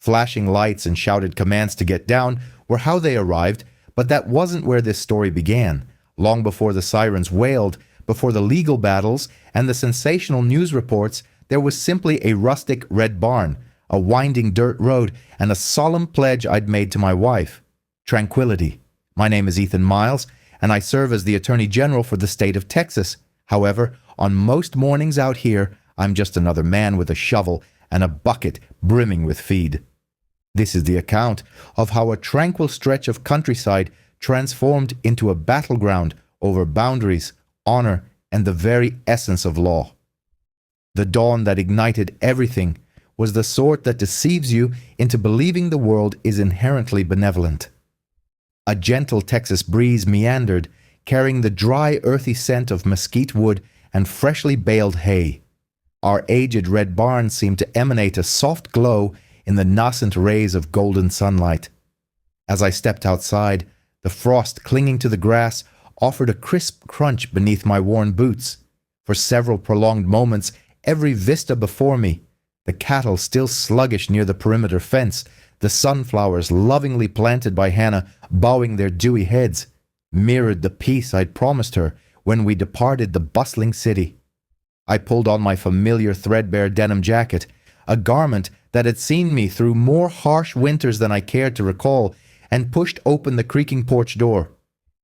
Flashing lights and shouted commands to get down were how they arrived, but that wasn't where this story began. Long before the sirens wailed, before the legal battles and the sensational news reports, there was simply a rustic red barn, a winding dirt road, and a solemn pledge I'd made to my wife. Tranquility. My name is Ethan Miles, and I serve as the Attorney General for the state of Texas. However, on most mornings out here, I'm just another man with a shovel and a bucket brimming with feed. This is the account of how a tranquil stretch of countryside transformed into a battleground over boundaries, honor, and the very essence of law. The dawn that ignited everything was the sort that deceives you into believing the world is inherently benevolent. A gentle Texas breeze meandered, carrying the dry, earthy scent of mesquite wood and freshly baled hay. Our aged red barn seemed to emanate a soft glow in the nascent rays of golden sunlight. As I stepped outside, the frost clinging to the grass offered a crisp crunch beneath my worn boots. For several prolonged moments, every vista before me, the cattle still sluggish near the perimeter fence, the sunflowers lovingly planted by Hannah bowing their dewy heads, mirrored the peace I'd promised her when we departed the bustling city. I pulled on my familiar threadbare denim jacket, a garment that had seen me through more harsh winters than I cared to recall, and pushed open the creaking porch door.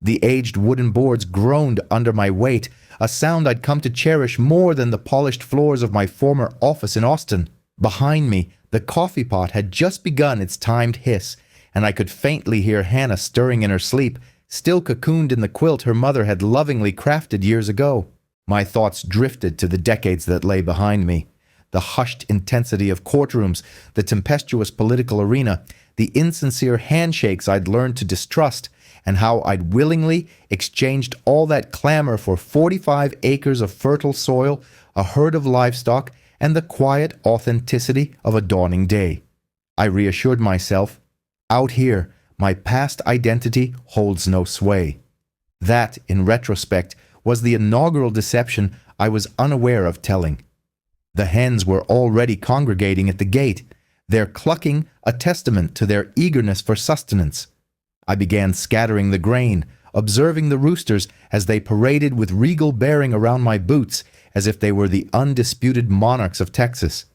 The aged wooden boards groaned under my weight, a sound I'd come to cherish more than the polished floors of my former office in Austin. Behind me, the coffee pot had just begun its timed hiss, and I could faintly hear Hannah stirring in her sleep, still cocooned in the quilt her mother had lovingly crafted years ago. My thoughts drifted to the decades that lay behind me. The hushed intensity of courtrooms, the tempestuous political arena, the insincere handshakes I'd learned to distrust, and how I'd willingly exchanged all that clamor for 45 acres of fertile soil, a herd of livestock, and the quiet authenticity of a dawning day. I reassured myself, out here, my past identity holds no sway. That, in retrospect, was the inaugural deception I was unaware of telling. The hens were already congregating at the gate, their clucking a testament to their eagerness for sustenance. I began scattering the grain, observing the roosters as they paraded with regal bearing around my boots as if they were the undisputed monarchs of Texas.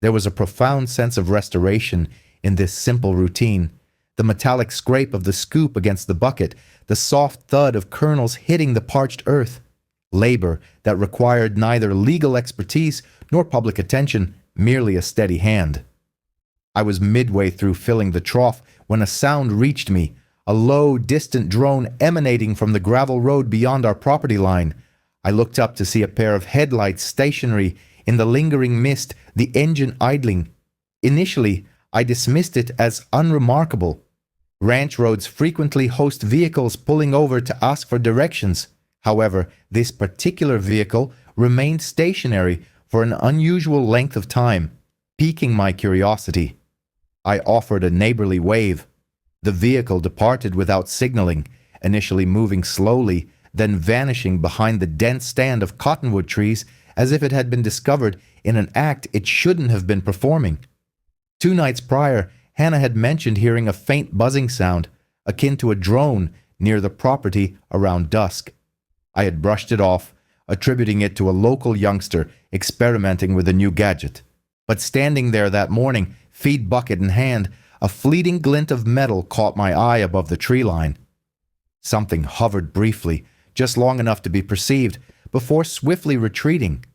There was a profound sense of restoration in this simple routine. The metallic scrape of the scoop against the bucket, the soft thud of kernels hitting the parched earth. Labor that required neither legal expertise nor public attention, merely a steady hand. I was midway through filling the trough when a sound reached me, a low, distant drone emanating from the gravel road beyond our property line. I looked up to see a pair of headlights stationary in the lingering mist, the engine idling. Initially, I dismissed it as unremarkable. Ranch roads frequently host vehicles pulling over to ask for directions. However, this particular vehicle remained stationary for an unusual length of time, piquing my curiosity. I offered a neighborly wave. The vehicle departed without signaling, initially moving slowly, then vanishing behind the dense stand of cottonwood trees as if it had been discovered in an act it shouldn't have been performing. 2 nights prior, Hannah had mentioned hearing a faint buzzing sound, akin to a drone, near the property around dusk. I had brushed it off, attributing it to a local youngster experimenting with a new gadget. But standing there that morning, feed bucket in hand, a fleeting glint of metal caught my eye above the tree line. Something hovered briefly, just long enough to be perceived, before swiftly retreating.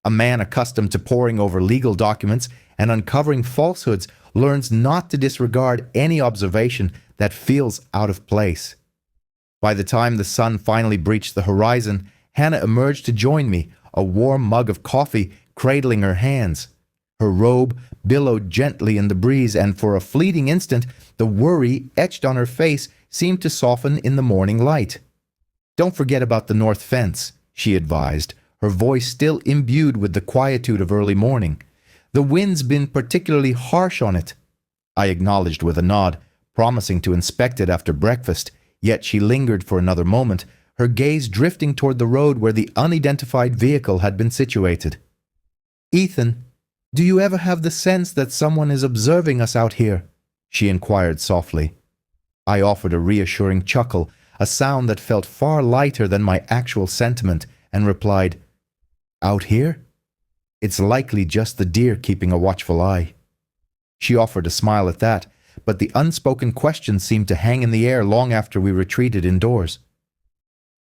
A man accustomed to poring over legal documents and uncovering falsehoods learns not to disregard any observation that feels out of place. By the time the sun finally breached the horizon, Hannah emerged to join me, a warm mug of coffee cradling her hands. Her robe billowed gently in the breeze, and for a fleeting instant, the worry etched on her face seemed to soften in the morning light. "Don't forget about the north fence," she advised, her voice still imbued with the quietude of early morning. "The wind's been particularly harsh on it." I acknowledged with a nod, promising to inspect it after breakfast, yet she lingered for another moment, her gaze drifting toward the road where the unidentified vehicle had been situated. "Ethan, "Do you ever have the sense that someone is observing us out here?" she inquired softly. I offered a reassuring chuckle, a sound that felt far lighter than my actual sentiment, and replied, "Out here? It's likely just the deer keeping a watchful eye." She offered a smile at that, but the unspoken question seemed to hang in the air long after we retreated indoors.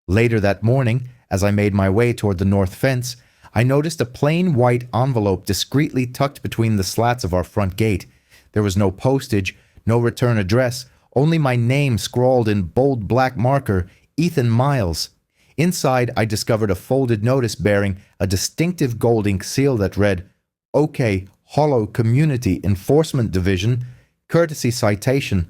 Later that morning, as I made my way toward the north fence, I noticed a plain white envelope discreetly tucked between the slats of our front gate. There was no postage, no return address, only my name scrawled in bold black marker, Ethan Miles. Inside, I discovered a folded notice bearing a distinctive gold ink seal that read, "OK, Hollow Community Enforcement Division, courtesy citation."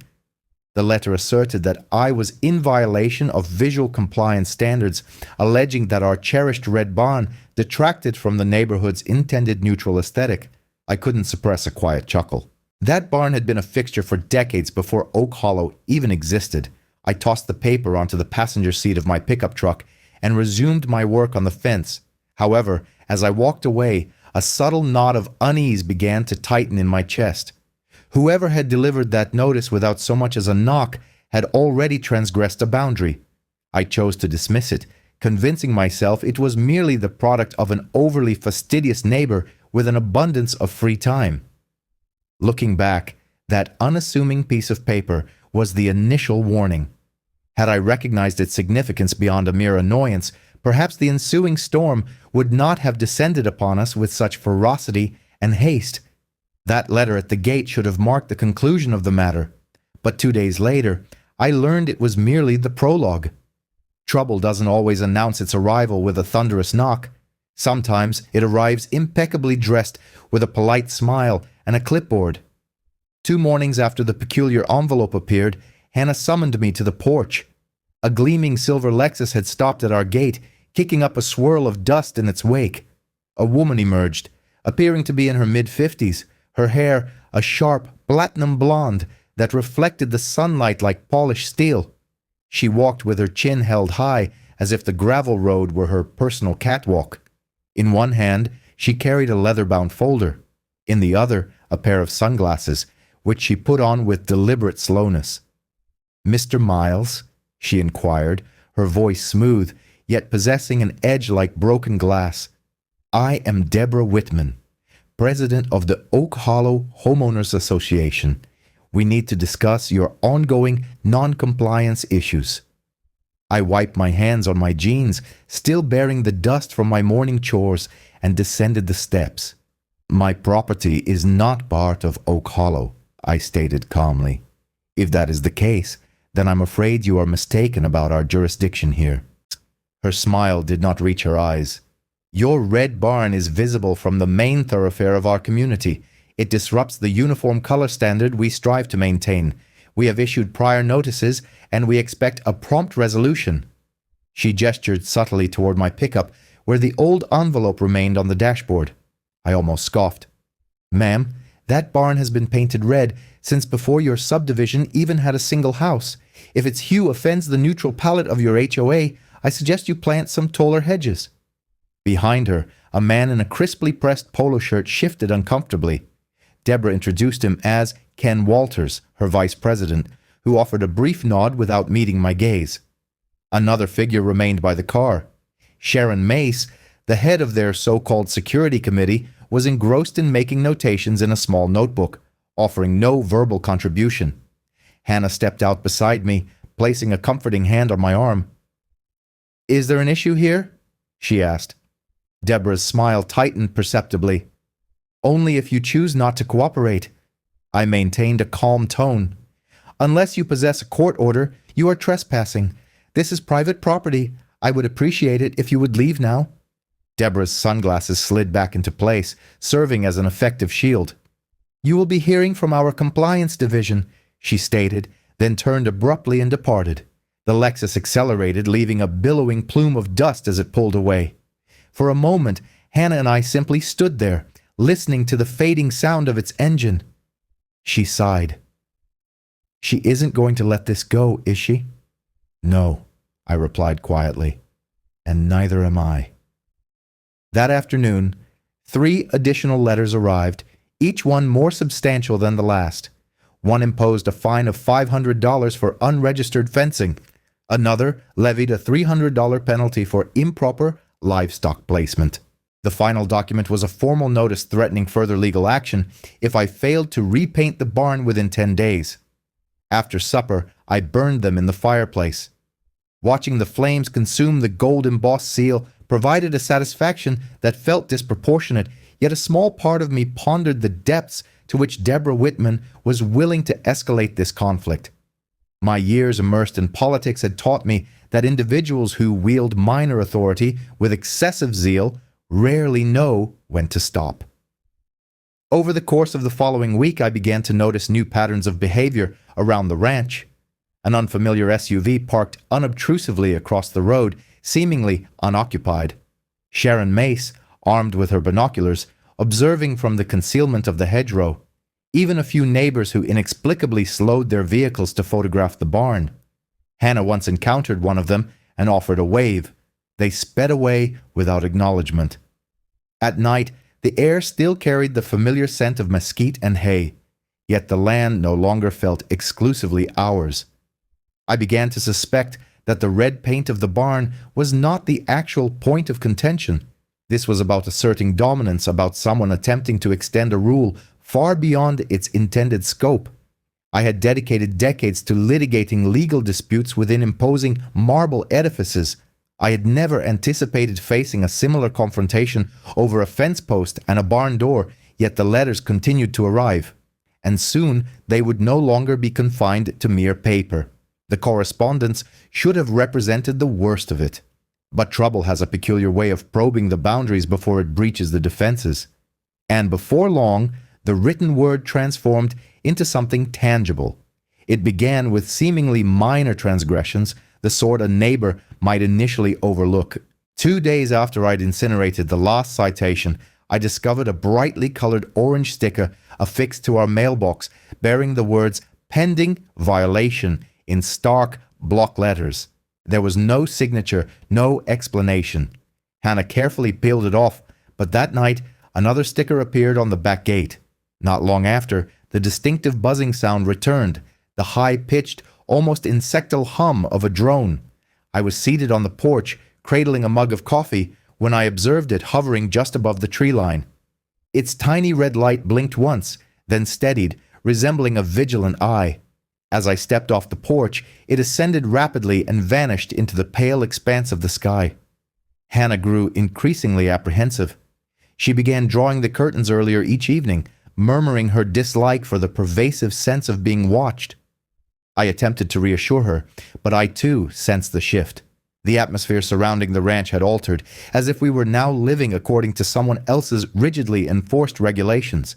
The letter asserted that I was in violation of visual compliance standards, alleging that our cherished red barn detracted from the neighborhood's intended neutral aesthetic. I couldn't suppress a quiet chuckle. That barn had been a fixture for decades before Oak Hollow even existed. I tossed the paper onto the passenger seat of my pickup truck and resumed my work on the fence. However, as I walked away, a subtle knot of unease began to tighten in my chest. Whoever had delivered that notice without so much as a knock had already transgressed a boundary. I chose to dismiss it, convincing myself it was merely the product of an overly fastidious neighbor with an abundance of free time. Looking back, that unassuming piece of paper was the initial warning. Had I recognized its significance beyond a mere annoyance, perhaps the ensuing storm would not have descended upon us with such ferocity and haste. That letter at the gate should have marked the conclusion of the matter. But 2 days later, I learned it was merely the prologue. Trouble doesn't always announce its arrival with a thunderous knock. Sometimes it arrives impeccably dressed with a polite smile and a clipboard. 2 mornings after the peculiar envelope appeared, Hannah summoned me to the porch. A gleaming silver Lexus had stopped at our gate, kicking up a swirl of dust in its wake. A woman emerged, appearing to be in her mid-50s, her hair a sharp platinum blonde that reflected the sunlight like polished steel. She walked with her chin held high, as if the gravel road were her personal catwalk. In one hand, she carried a leather-bound folder. In the other, a pair of sunglasses, which she put on with deliberate slowness. "Mr. Miles?" she inquired, her voice smooth, yet possessing an edge like broken glass. "I am Deborah Whitman, president of the Oak Hollow Homeowners Association. We need to discuss your ongoing non-compliance issues." I wiped my hands on my jeans, still bearing the dust from my morning chores, and descended the steps. "My property is not part of Oak Hollow," I stated calmly. "If that is the case, then I'm afraid you are mistaken about our jurisdiction here." Her smile did not reach her eyes. "Your red barn is visible from the main thoroughfare of our community. It disrupts the uniform color standard we strive to maintain. We have issued prior notices, and we expect a prompt resolution." She gestured subtly toward my pickup, where the old envelope remained on the dashboard. I almost scoffed. "Ma'am, that barn has been painted red since before your subdivision even had a single house. If its hue offends the neutral palette of your HOA, I suggest you plant some taller hedges." Behind her, a man in a crisply pressed polo shirt shifted uncomfortably. Deborah introduced him as Ken Walters, her vice president, who offered a brief nod without meeting my gaze. Another figure remained by the car. Sharon Mace, the head of their so-called security committee, was engrossed in making notations in a small notebook, offering no verbal contribution. Hannah stepped out beside me, placing a comforting hand on my arm. "Is there an issue here?" she asked. Deborah's smile tightened perceptibly. "Only if you choose not to cooperate." I maintained a calm tone. "Unless you possess a court order, you are trespassing. This is private property. I would appreciate it if you would leave now." Deborah's sunglasses slid back into place, serving as an effective shield. "You will be hearing from our compliance division," she stated, then turned abruptly and departed. The Lexus accelerated, leaving a billowing plume of dust as it pulled away. For a moment, Hannah and I simply stood there, listening to the fading sound of its engine. She sighed. "She isn't going to let this go, is she?" "No," I replied quietly. "And neither am I." That afternoon, 3 additional letters arrived, each one more substantial than the last. One imposed a fine of $500 for unregistered fencing. Another levied a $300 penalty for improper livestock placement. The final document was a formal notice threatening further legal action if I failed to repaint the barn within 10 days. After supper, I burned them in the fireplace. Watching the flames consume the gold-embossed seal provided a satisfaction that felt disproportionate, yet a small part of me pondered the depths to which Deborah Whitman was willing to escalate this conflict. My years immersed in politics had taught me that individuals who wield minor authority with excessive zeal rarely know when to stop. Over the course of the following week, I began to notice new patterns of behavior around the ranch. An unfamiliar SUV parked unobtrusively across the road, seemingly unoccupied. Sharon Mace, armed with her binoculars, observing from the concealment of the hedgerow. Even a few neighbors who inexplicably slowed their vehicles to photograph the barn. Hannah once encountered one of them and offered a wave. They sped away without acknowledgement. At night, the air still carried the familiar scent of mesquite and hay, yet the land no longer felt exclusively ours. I began to suspect that the red paint of the barn was not the actual point of contention. This was about asserting dominance, about someone attempting to extend a rule far beyond its intended scope. I had dedicated decades to litigating legal disputes within imposing marble edifices. I had never anticipated facing a similar confrontation over a fence post and a barn door, yet the letters continued to arrive. And soon they would no longer be confined to mere paper. The correspondence should have represented the worst of it. But trouble has a peculiar way of probing the boundaries before it breaches the defenses. And before long, the written word transformed into something tangible. It began with seemingly minor transgressions, the sort a neighbor might initially overlook. 2 days after I'd incinerated the last citation, I discovered a brightly colored orange sticker affixed to our mailbox bearing the words "Pending Violation" in stark block letters. There was no signature, no explanation. Hannah carefully peeled it off, but that night another sticker appeared on the back gate. Not long after, the distinctive buzzing sound returned, the high-pitched, almost insectal hum of a drone. I was seated on the porch, cradling a mug of coffee, when I observed it hovering just above the tree line. Its tiny red light blinked once, then steadied, resembling a vigilant eye. As I stepped off the porch, it ascended rapidly and vanished into the pale expanse of the sky. Hannah grew increasingly apprehensive. She began drawing the curtains earlier each evening, murmuring her dislike for the pervasive sense of being watched. I attempted to reassure her, but I too sensed the shift. The atmosphere surrounding the ranch had altered, as if we were now living according to someone else's rigidly enforced regulations.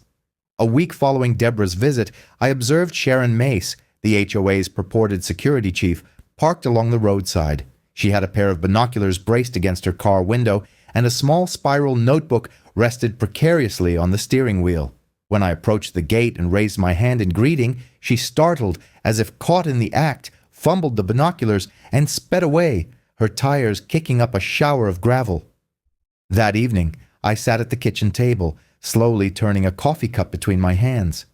A week following Deborah's visit, I observed Sharon Mace, the HOA's purported security chief, parked along the roadside. She had a pair of binoculars braced against her car window, and a small spiral notebook rested precariously on the steering wheel. When I approached the gate and raised my hand in greeting, she startled, as if caught in the act, fumbled the binoculars, and sped away, her tires kicking up a shower of gravel. That evening, I sat at the kitchen table, slowly turning a coffee cup between my hands.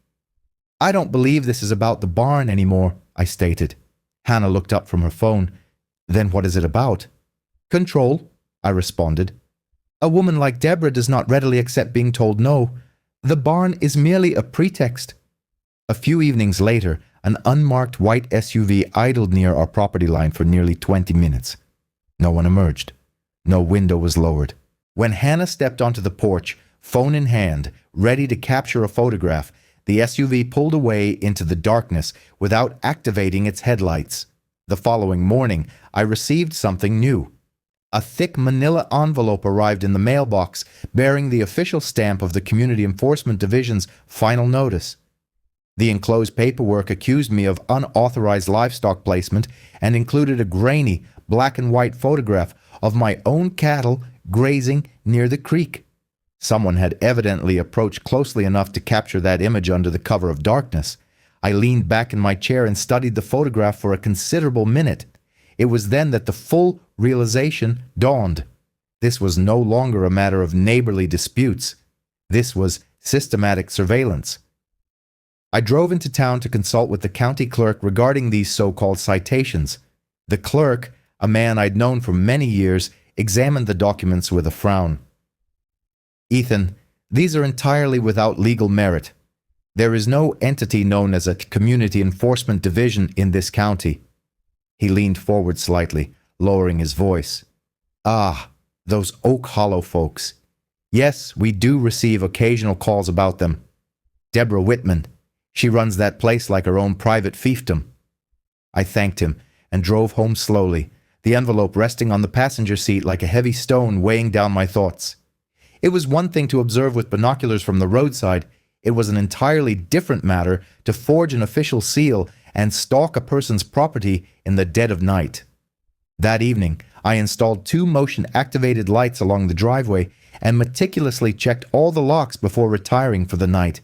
"I don't believe this is about the barn anymore," I stated. Hannah looked up from her phone. "Then what is it about?" "Control," I responded. "A woman like Deborah does not readily accept being told no. The barn is merely a pretext." A few evenings later, an unmarked white SUV idled near our property line for nearly 20 minutes. No one emerged. No window was lowered. When Hannah stepped onto the porch, phone in hand, ready to capture a photograph, the SUV pulled away into the darkness without activating its headlights. The following morning, I received something new. A thick manila envelope arrived in the mailbox bearing the official stamp of the Community Enforcement Division's final notice. The enclosed paperwork accused me of unauthorized livestock placement and included a grainy, black and white photograph of my own cattle grazing near the creek. Someone had evidently approached closely enough to capture that image under the cover of darkness. I leaned back in my chair and studied the photograph for a considerable minute. It was then that the full realization dawned. This was no longer a matter of neighborly disputes. This was systematic surveillance. I drove into town to consult with the county clerk regarding these so-called citations. The clerk, a man I'd known for many years, examined the documents with a frown. "Ethan, these are entirely without legal merit. There is no entity known as a community enforcement division in this county." He leaned forward slightly, lowering his voice. "Ah, those Oak Hollow folks. Yes, we do receive occasional calls about them. Deborah Whitman, she runs that place like her own private fiefdom." I thanked him and drove home slowly, the envelope resting on the passenger seat like a heavy stone weighing down my thoughts. It was one thing to observe with binoculars from the roadside. It was an entirely different matter to forge an official seal and stalk a person's property in the dead of night. That evening, I installed 2 motion-activated lights along the driveway and meticulously checked all the locks before retiring for the night.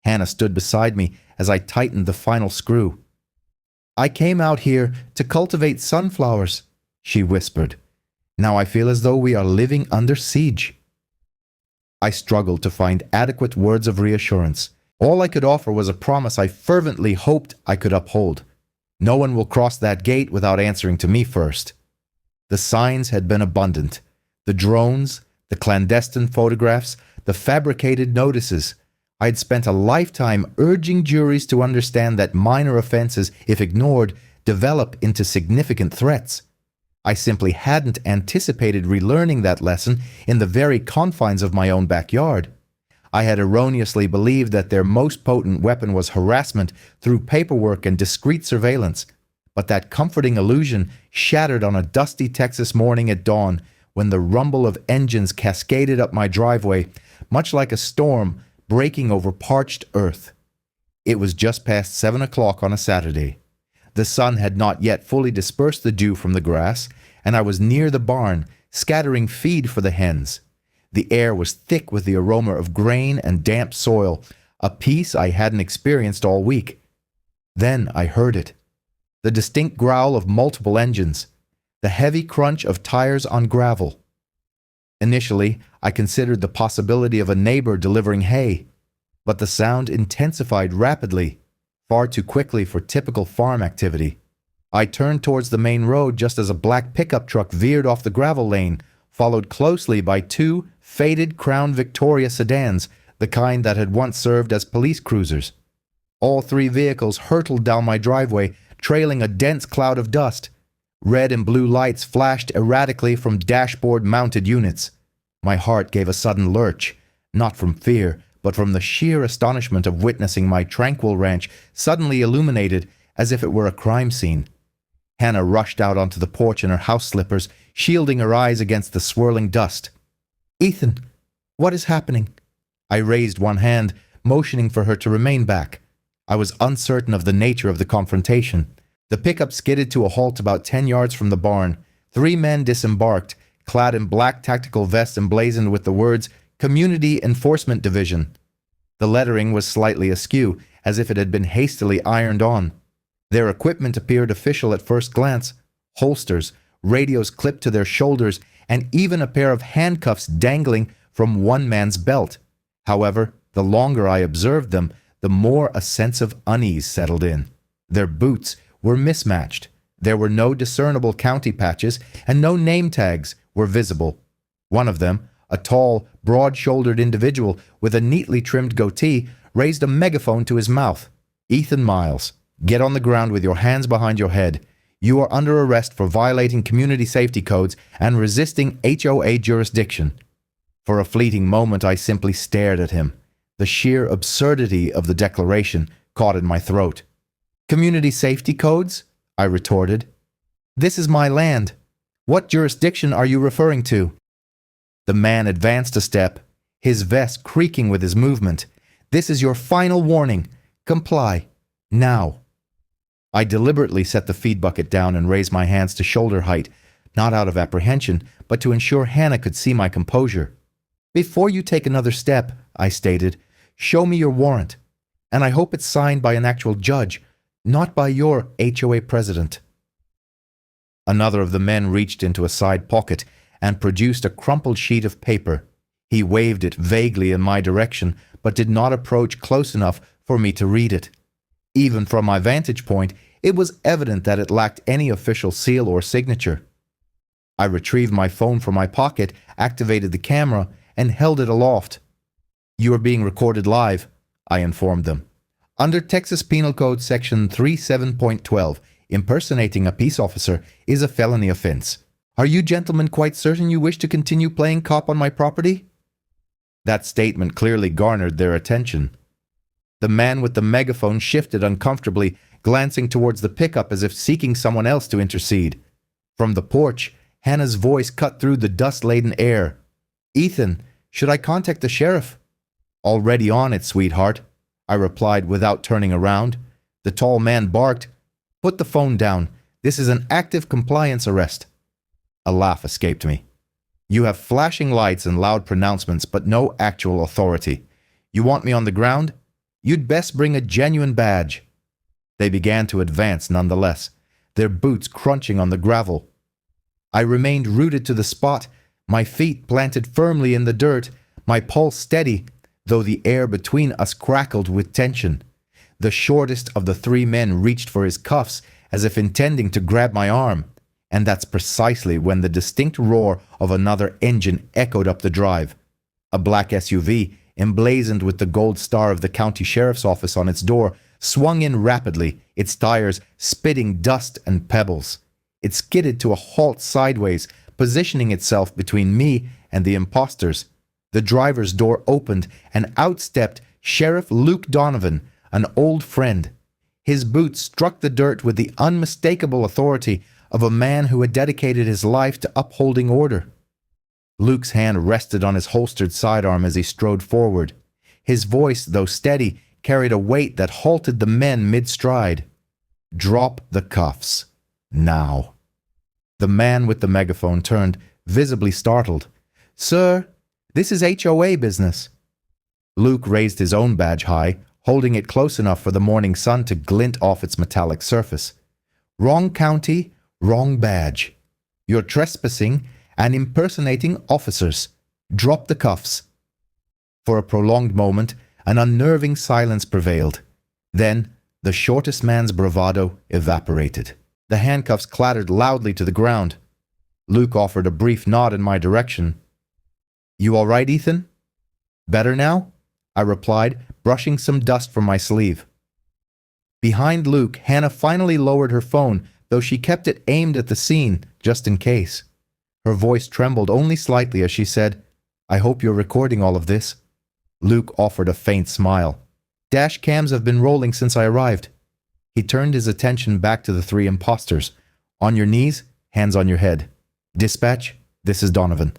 Hannah stood beside me as I tightened the final screw. "I came out here to cultivate sunflowers," she whispered. "Now I feel as though we are living under siege." I struggled to find adequate words of reassurance. All I could offer was a promise I fervently hoped I could uphold. No one will cross that gate without answering to me first. The signs had been abundant. The drones, the clandestine photographs, the fabricated notices. I had spent a lifetime urging juries to understand that minor offenses, if ignored, develop into significant threats. I simply hadn't anticipated relearning that lesson in the very confines of my own backyard. I had erroneously believed that their most potent weapon was harassment through paperwork and discreet surveillance, but that comforting illusion shattered on a dusty Texas morning at dawn when the rumble of engines cascaded up my driveway, much like a storm breaking over parched earth. It was just past 7 o'clock on a Saturday. The sun had not yet fully dispersed the dew from the grass, and I was near the barn, scattering feed for the hens. The air was thick with the aroma of grain and damp soil, a peace I hadn't experienced all week. Then I heard it. The distinct growl of multiple engines, the heavy crunch of tires on gravel. Initially, I considered the possibility of a neighbor delivering hay, but the sound intensified rapidly, far too quickly for typical farm activity. I turned towards the main road just as a black pickup truck veered off the gravel lane, followed closely by 2 faded Crown Victoria sedans, the kind that had once served as police cruisers. All 3 vehicles hurtled down my driveway, trailing a dense cloud of dust. Red and blue lights flashed erratically from dashboard-mounted units. My heart gave a sudden lurch, not from fear, but from the sheer astonishment of witnessing my tranquil ranch suddenly illuminated as if it were a crime scene. Hannah rushed out onto the porch in her house slippers, shielding her eyes against the swirling dust. "Ethan, what is happening?" I raised one hand, motioning for her to remain back. I was uncertain of the nature of the confrontation. The pickup skidded to a halt about 10 yards from the barn. 3 men disembarked, clad in black tactical vests emblazoned with the words Community Enforcement Division. The lettering was slightly askew, as if it had been hastily ironed on. Their equipment appeared official at first glance. Holsters, radios clipped to their shoulders, and even a pair of handcuffs dangling from one man's belt. However, the longer I observed them, the more a sense of unease settled in. Their boots were mismatched. There were no discernible county patches, and no name tags were visible. One of them, a tall, broad-shouldered individual with a neatly trimmed goatee, raised a megaphone to his mouth. "Ethan Miles, get on the ground with your hands behind your head. You are under arrest for violating community safety codes and resisting HOA jurisdiction." For a fleeting moment, I simply stared at him. The sheer absurdity of the declaration caught in my throat. "Community safety codes?" I retorted. "This is my land. What jurisdiction are you referring to?" The man advanced a step, his vest creaking with his movement. "This is your final warning. Comply. Now." I deliberately set the feed bucket down and raised my hands to shoulder height, not out of apprehension, but to ensure Hannah could see my composure. "Before you take another step," I stated, "show me your warrant. And I hope it's signed by an actual judge, not by your HOA president." Another of the men reached into a side pocket and produced a crumpled sheet of paper. He waved it vaguely in my direction, but did not approach close enough for me to read it. Even from my vantage point, it was evident that it lacked any official seal or signature. I retrieved my phone from my pocket, activated the camera, and held it aloft. "You are being recorded live," I informed them. "Under Texas Penal Code Section 37.12, impersonating a peace officer is a felony offense. Are you gentlemen quite certain you wish to continue playing cop on my property?" That statement clearly garnered their attention. The man with the megaphone shifted uncomfortably, glancing towards the pickup as if seeking someone else to intercede. From the porch, Hannah's voice cut through the dust-laden air. "Ethan, should I contact the sheriff?" "Already on it, sweetheart," I replied without turning around. The tall man barked, "Put the phone down. This is an active compliance arrest." A laugh escaped me. "You have flashing lights and loud pronouncements, but no actual authority. You want me on the ground? You'd best bring a genuine badge." They began to advance nonetheless, their boots crunching on the gravel. I remained rooted to the spot, my feet planted firmly in the dirt, my pulse steady, though the air between us crackled with tension. The shortest of the three men reached for his cuffs as if intending to grab my arm, and that's precisely when the distinct roar of another engine echoed up the drive. A black SUV, emblazoned with the gold star of the county sheriff's office on its door, swung in rapidly, its tires spitting dust and pebbles. It skidded to a halt sideways, positioning itself between me and the imposters. The driver's door opened, and out stepped Sheriff Luke Donovan, an old friend. His boots struck the dirt with the unmistakable authority of a man who had dedicated his life to upholding order. Luke's hand rested on his holstered sidearm as he strode forward. His voice, though steady, carried a weight that halted the men mid-stride. "Drop the cuffs. Now." The man with the megaphone turned, visibly startled. "Sir, this is HOA business." Luke raised his own badge high, holding it close enough for the morning sun to glint off its metallic surface. "Wrong county, wrong badge. You're trespassing and impersonating officers. Drop the cuffs." For a prolonged moment, an unnerving silence prevailed. Then, the shortest man's bravado evaporated. The handcuffs clattered loudly to the ground. Luke offered a brief nod in my direction. "You all right, Ethan?" "Better now?" I replied, brushing some dust from my sleeve. Behind Luke, Hannah finally lowered her phone, though she kept it aimed at the scene, just in case. Her voice trembled only slightly as she said, "I hope you're recording all of this." Luke offered a faint smile. "Dash cams have been rolling since I arrived." He turned his attention back to the three imposters. "On your knees, hands on your head. Dispatch, this is Donovan.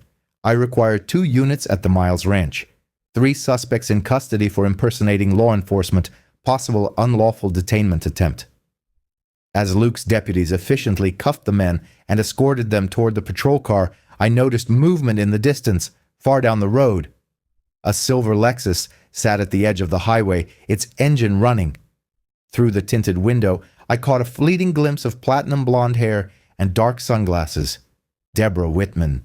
I require 2 units at the Miles Ranch. 3 suspects in custody for impersonating law enforcement, possible unlawful detainment attempt." As Luke's deputies efficiently cuffed the men and escorted them toward the patrol car, I noticed movement in the distance, far down the road. A silver Lexus sat at the edge of the highway, its engine running. Through the tinted window, I caught a fleeting glimpse of platinum blonde hair and dark sunglasses. Deborah Whitman.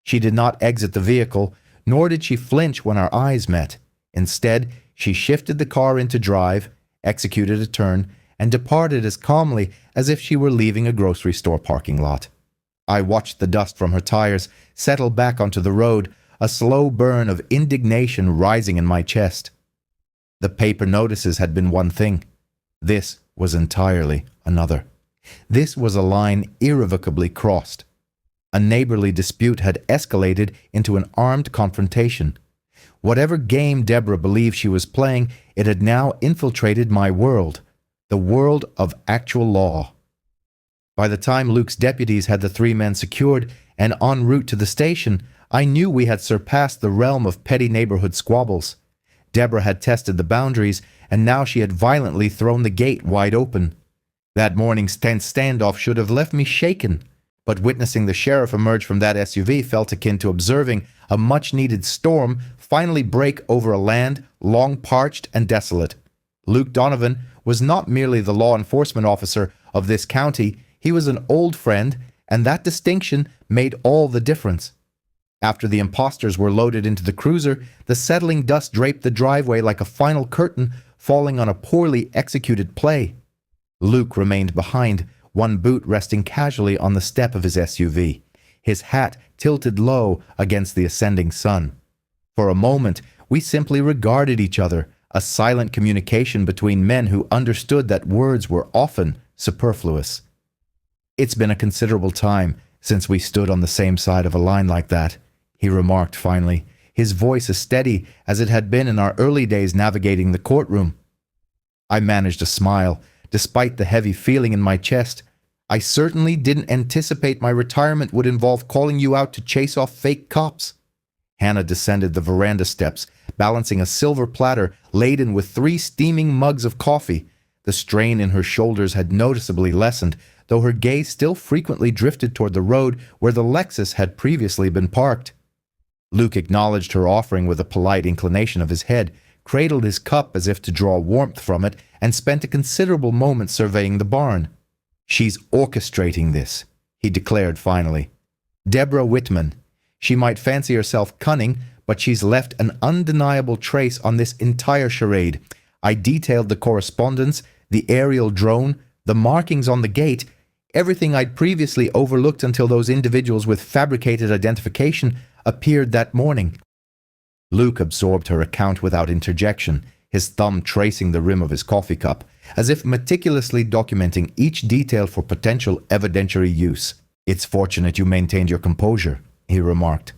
She did not exit the vehicle, nor did she flinch when our eyes met. Instead, she shifted the car into drive, executed a turn, and departed as calmly as if she were leaving a grocery store parking lot. I watched the dust from her tires settle back onto the road, a slow burn of indignation rising in my chest. The paper notices had been one thing. This was entirely another. This was a line irrevocably crossed. A neighborly dispute had escalated into an armed confrontation. Whatever game Deborah believed she was playing, it had now infiltrated my world, the world of actual law. By the time Luke's deputies had the 3 men secured and en route to the station, I knew we had surpassed the realm of petty neighborhood squabbles. Deborah had tested the boundaries, and now she had violently thrown the gate wide open. That morning's tense standoff should have left me shaken, but witnessing the sheriff emerge from that SUV felt akin to observing a much-needed storm finally break over a land long parched and desolate. Luke Donovan was not merely the law enforcement officer of this county, he was an old friend, and that distinction made all the difference. After the impostors were loaded into the cruiser, the settling dust draped the driveway like a final curtain falling on a poorly executed play. Luke remained behind, one boot resting casually on the step of his SUV, his hat tilted low against the ascending sun. For a moment, we simply regarded each other, a silent communication between men who understood that words were often superfluous. "It's been a considerable time since we stood on the same side of a line like that," he remarked finally, his voice as steady as it had been in our early days navigating the courtroom. I managed a smile, despite the heavy feeling in my chest. "I certainly didn't anticipate my retirement would involve calling you out to chase off fake cops." Hannah descended the veranda steps, balancing a silver platter laden with 3 steaming mugs of coffee. The strain in her shoulders had noticeably lessened, though her gaze still frequently drifted toward the road where the Lexus had previously been parked. Luke acknowledged her offering with a polite inclination of his head, cradled his cup as if to draw warmth from it, and spent a considerable moment surveying the barn. "She's orchestrating this," he declared finally. "Deborah Whitman. She might fancy herself cunning, but she's left an undeniable trace on this entire charade. I detailed the correspondence, the aerial drone, the markings on the gate, everything I'd previously overlooked until those individuals with fabricated identification appeared that morning." Luke absorbed her account without interjection, his thumb tracing the rim of his coffee cup, as if meticulously documenting each detail for potential evidentiary use. "It's fortunate you maintained your composure," he remarked.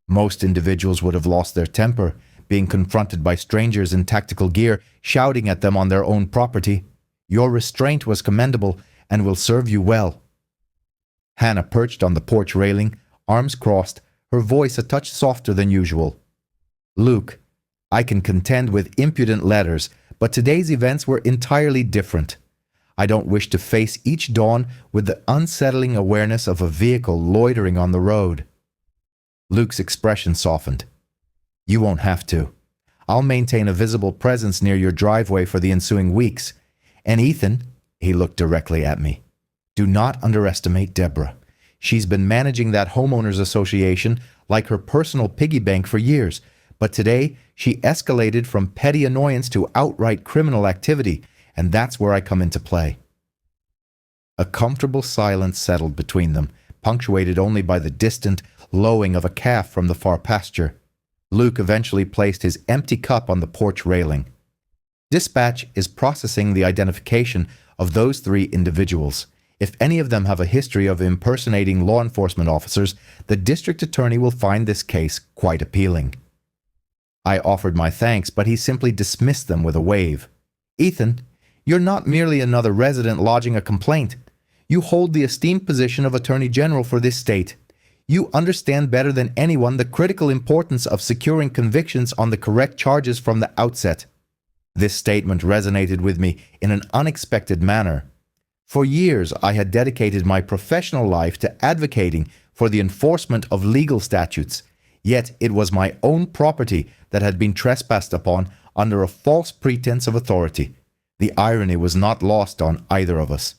"Most individuals would have lost their temper, being confronted by strangers in tactical gear shouting at them on their own property. Your restraint was commendable and will serve you well." Hannah perched on the porch railing, arms crossed, her voice a touch softer than usual. "Luke, I can contend with impudent letters, but today's events were entirely different. I don't wish to face each dawn with the unsettling awareness of a vehicle loitering on the road." Luke's expression softened. "You won't have to. I'll maintain a visible presence near your driveway for the ensuing weeks. And Ethan," he looked directly at me, "do not underestimate Deborah. She's been managing that homeowners association like her personal piggy bank for years, but today she escalated from petty annoyance to outright criminal activity, and that's where I come into play." A comfortable silence settled between them, punctuated only by the distant lowing of a calf from the far pasture. Luke eventually placed his empty cup on the porch railing. "Dispatch is processing the identification of those 3 individuals. If any of them have a history of impersonating law enforcement officers, the district attorney will find this case quite appealing." I offered my thanks, but he simply dismissed them with a wave. "Ethan, you're not merely another resident lodging a complaint. You hold the esteemed position of Attorney General for this state. You understand better than anyone the critical importance of securing convictions on the correct charges from the outset." This statement resonated with me in an unexpected manner. For years, I had dedicated my professional life to advocating for the enforcement of legal statutes, yet it was my own property that had been trespassed upon under a false pretense of authority. The irony was not lost on either of us.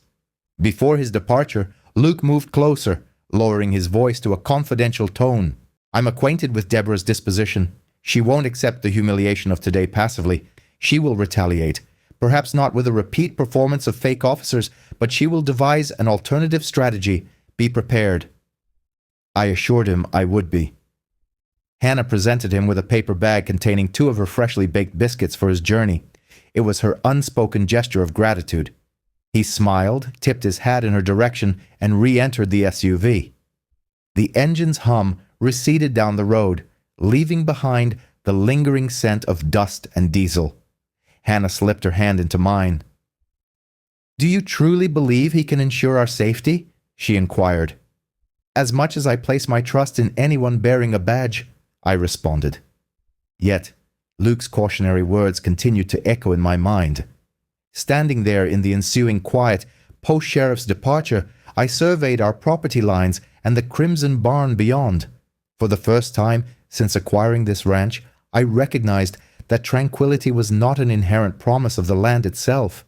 Before his departure, Luke moved closer, lowering his voice to a confidential tone. "I'm acquainted with Deborah's disposition. She won't accept the humiliation of today passively. She will retaliate. Perhaps not with a repeat performance of fake officers, but she will devise an alternative strategy. Be prepared." I assured him I would be. Hannah presented him with a paper bag containing 2 of her freshly baked biscuits for his journey. It was her unspoken gesture of gratitude. He smiled, tipped his hat in her direction, and re-entered the SUV. The engine's hum receded down the road, leaving behind the lingering scent of dust and diesel. Hannah slipped her hand into mine. "Do you truly believe he can ensure our safety?" she inquired. "As much as I place my trust in anyone bearing a badge," I responded. Yet, Luke's cautionary words continued to echo in my mind. Standing there in the ensuing quiet, post-sheriff's departure, I surveyed our property lines and the crimson barn beyond. For the first time since acquiring this ranch, I recognized that tranquility was not an inherent promise of the land itself.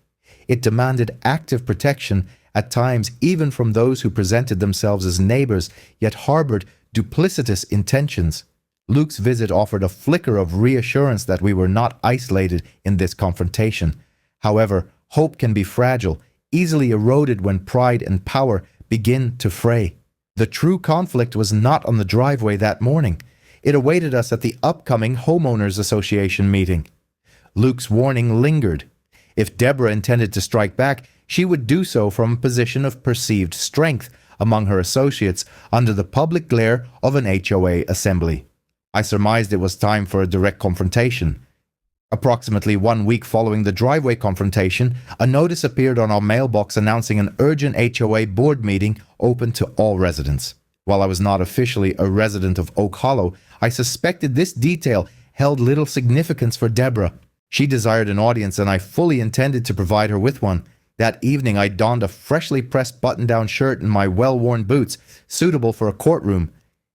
It demanded active protection, at times even from those who presented themselves as neighbors, yet harbored duplicitous intentions. Luke's visit offered a flicker of reassurance that we were not isolated in this confrontation. However, hope can be fragile, easily eroded when pride and power begin to fray. The true conflict was not on the driveway that morning. It awaited us at the upcoming Homeowners Association meeting. Luke's warning lingered. If Deborah intended to strike back, she would do so from a position of perceived strength among her associates under the public glare of an HOA assembly. I surmised it was time for a direct confrontation. Approximately 1 week following the driveway confrontation, a notice appeared on our mailbox announcing an urgent HOA board meeting open to all residents. While I was not officially a resident of Oak Hollow, I suspected this detail held little significance for Deborah. She desired an audience, and I fully intended to provide her with one. That evening, I donned a freshly pressed button-down shirt and my well-worn boots, suitable for a courtroom.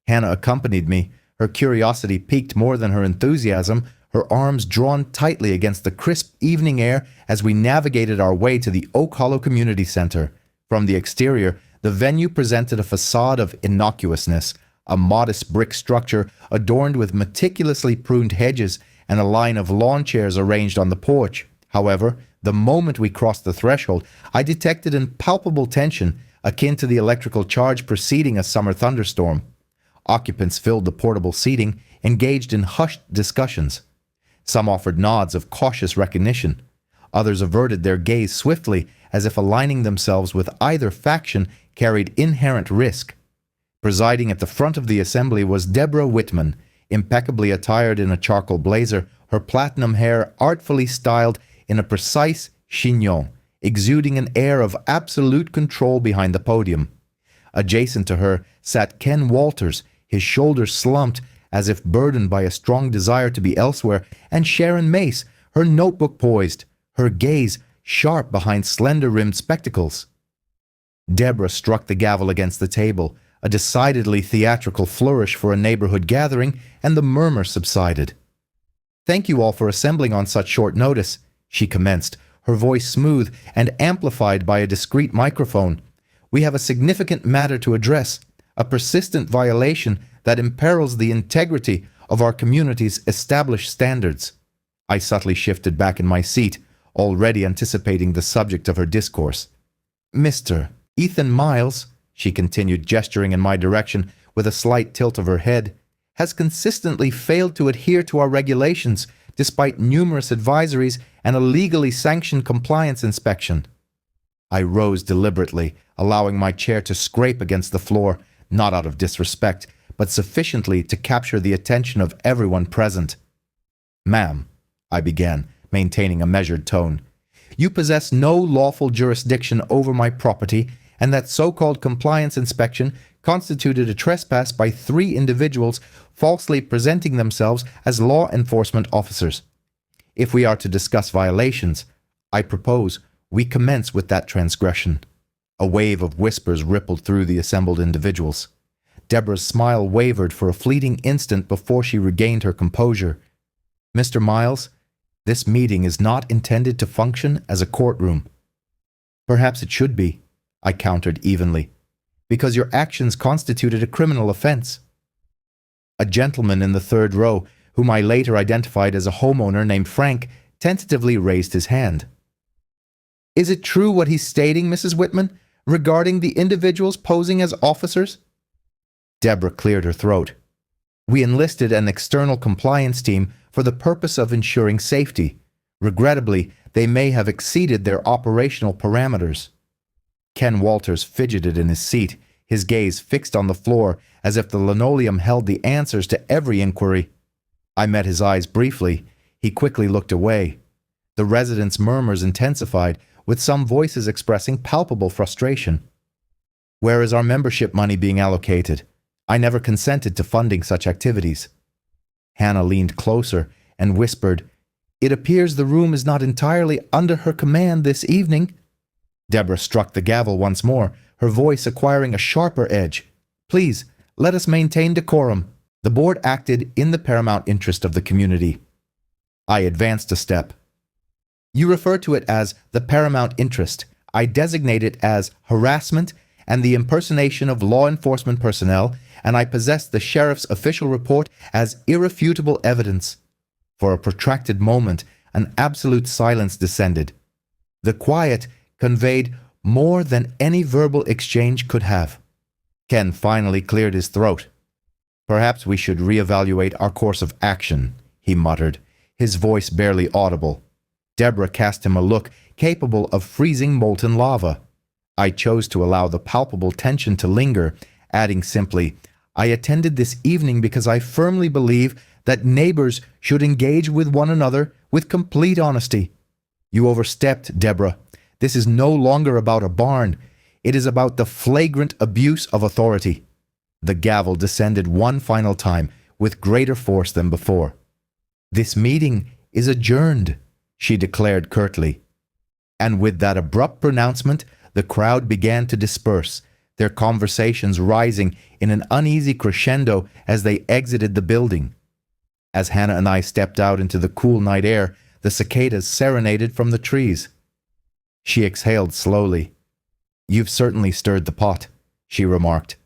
Hannah accompanied me, her curiosity piqued more than her enthusiasm, her arms drawn tightly against the crisp evening air as we navigated our way to the Oak Hollow Community Center. From the exterior, the venue presented a facade of innocuousness, a modest brick structure adorned with meticulously pruned hedges and a line of lawn chairs arranged on the porch. However, the moment we crossed the threshold, I detected impalpable tension akin to the electrical charge preceding a summer thunderstorm. Occupants filled the portable seating, engaged in hushed discussions. Some offered nods of cautious recognition. Others averted their gaze swiftly, as if aligning themselves with either faction carried inherent risk. Presiding at the front of the assembly was Deborah Whitman, impeccably attired in a charcoal blazer, her platinum hair artfully styled in a precise chignon, exuding an air of absolute control behind the podium. Adjacent to her sat Ken Walters, his shoulders slumped as if burdened by a strong desire to be elsewhere, and Sharon Mace, her notebook poised, her gaze sharp behind slender-rimmed spectacles. Deborah struck the gavel against the table, a decidedly theatrical flourish for a neighborhood gathering, and the murmur subsided. "Thank you all for assembling on such short notice," she commenced, her voice smooth and amplified by a discreet microphone. "We have a significant matter to address, a persistent violation that imperils the integrity of our community's established standards." I subtly shifted back in my seat, already anticipating the subject of her discourse. "Mr. Ethan Miles," she continued, gesturing in my direction with a slight tilt of her head, "has consistently failed to adhere to our regulations despite numerous advisories and a legally sanctioned compliance inspection." I rose deliberately, allowing my chair to scrape against the floor, not out of disrespect, but sufficiently to capture the attention of everyone present. "Ma'am," I began, maintaining a measured tone, "you possess no lawful jurisdiction over my property, and that so-called compliance inspection constituted a trespass by 3 individuals falsely presenting themselves as law enforcement officers. If we are to discuss violations, I propose we commence with that transgression." A wave of whispers rippled through the assembled individuals. Deborah's smile wavered for a fleeting instant before she regained her composure. "Mr. Miles, this meeting is not intended to function as a courtroom." "Perhaps it should be," I countered evenly, "because your actions constituted a criminal offense." A gentleman in the third row, whom I later identified as a homeowner named Frank, tentatively raised his hand. "Is it true what he's stating, Mrs. Whitman, regarding the individuals posing as officers?" Deborah cleared her throat. "We enlisted an external compliance team for the purpose of ensuring safety. Regrettably, they may have exceeded their operational parameters." Ken Walters fidgeted in his seat, his gaze fixed on the floor as if the linoleum held the answers to every inquiry. I met his eyes briefly. He quickly looked away. The residents' murmurs intensified, with some voices expressing palpable frustration. "Where is our membership money being allocated? I never consented to funding such activities." Hannah leaned closer and whispered, "It appears the room is not entirely under her command this evening." Deborah struck the gavel once more, her voice acquiring a sharper edge. "Please, let us maintain decorum. The board acted in the paramount interest of the community." I advanced a step. "You refer to it as the paramount interest. I designate it as harassment and the impersonation of law enforcement personnel and I possessed the sheriff's official report as irrefutable evidence. For a protracted moment, an absolute silence descended. The quiet conveyed more than any verbal exchange could have. Ken finally cleared his throat. "Perhaps we should reevaluate our course of action," he muttered, his voice barely audible. Deborah cast him a look capable of freezing molten lava. I chose to allow the palpable tension to linger, adding simply, "I attended this evening because I firmly believe that neighbors should engage with one another with complete honesty." "You overstepped, Deborah. This is no longer about a barn. It is about the flagrant abuse of authority." The gavel descended one final time, with greater force than before. "This meeting is adjourned," she declared curtly. And with that abrupt pronouncement, the crowd began to disperse, their conversations rising in an uneasy crescendo as they exited the building. As Hannah and I stepped out into the cool night air, the cicadas serenaded from the trees. She exhaled slowly. "You've certainly stirred the pot," she remarked.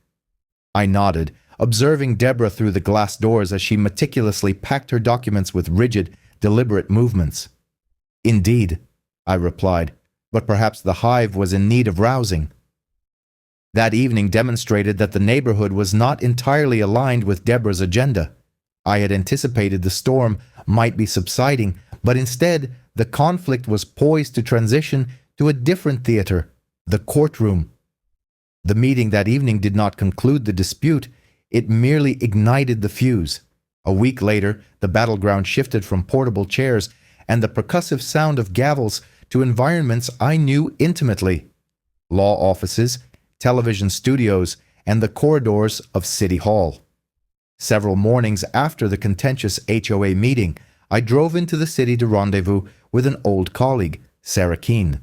I nodded, observing Deborah through the glass doors as she meticulously packed her documents with rigid, deliberate movements. "Indeed," I replied, "but perhaps the hive was in need of rousing." That evening demonstrated that the neighborhood was not entirely aligned with Deborah's agenda. I had anticipated the storm might be subsiding, but instead the conflict was poised to transition to a different theater, the courtroom. The meeting that evening did not conclude the dispute, it merely ignited the fuse. A week later, the battleground shifted from portable chairs and the percussive sound of gavels to environments I knew intimately: law offices, television studios, and the corridors of City Hall. Several mornings after the contentious HOA meeting, I drove into the city to rendezvous with an old colleague, Sarah Keene.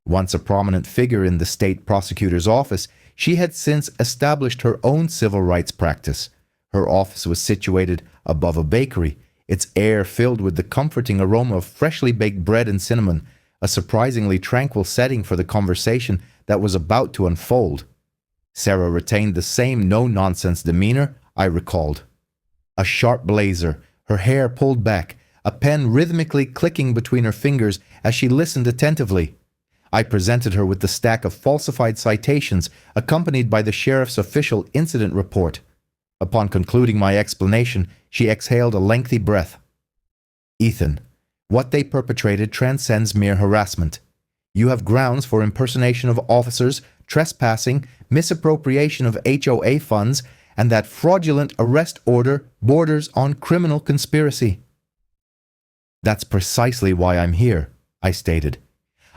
Once a prominent figure in the state prosecutor's office, she had since established her own civil rights practice. Her office was situated above a bakery, its air filled with the comforting aroma of freshly baked bread and cinnamon, a surprisingly tranquil setting for the conversation that was about to unfold. Sarah retained the same no-nonsense demeanor I recalled. A sharp blazer, her hair pulled back, a pen rhythmically clicking between her fingers as she listened attentively. I presented her with the stack of falsified citations accompanied by the sheriff's official incident report. Upon concluding my explanation, she exhaled a lengthy breath. "Ethan, what they perpetrated transcends mere harassment. You have grounds for impersonation of officers, trespassing, misappropriation of HOA funds, and that fraudulent arrest order borders on criminal conspiracy." "That's precisely why I'm here," I stated.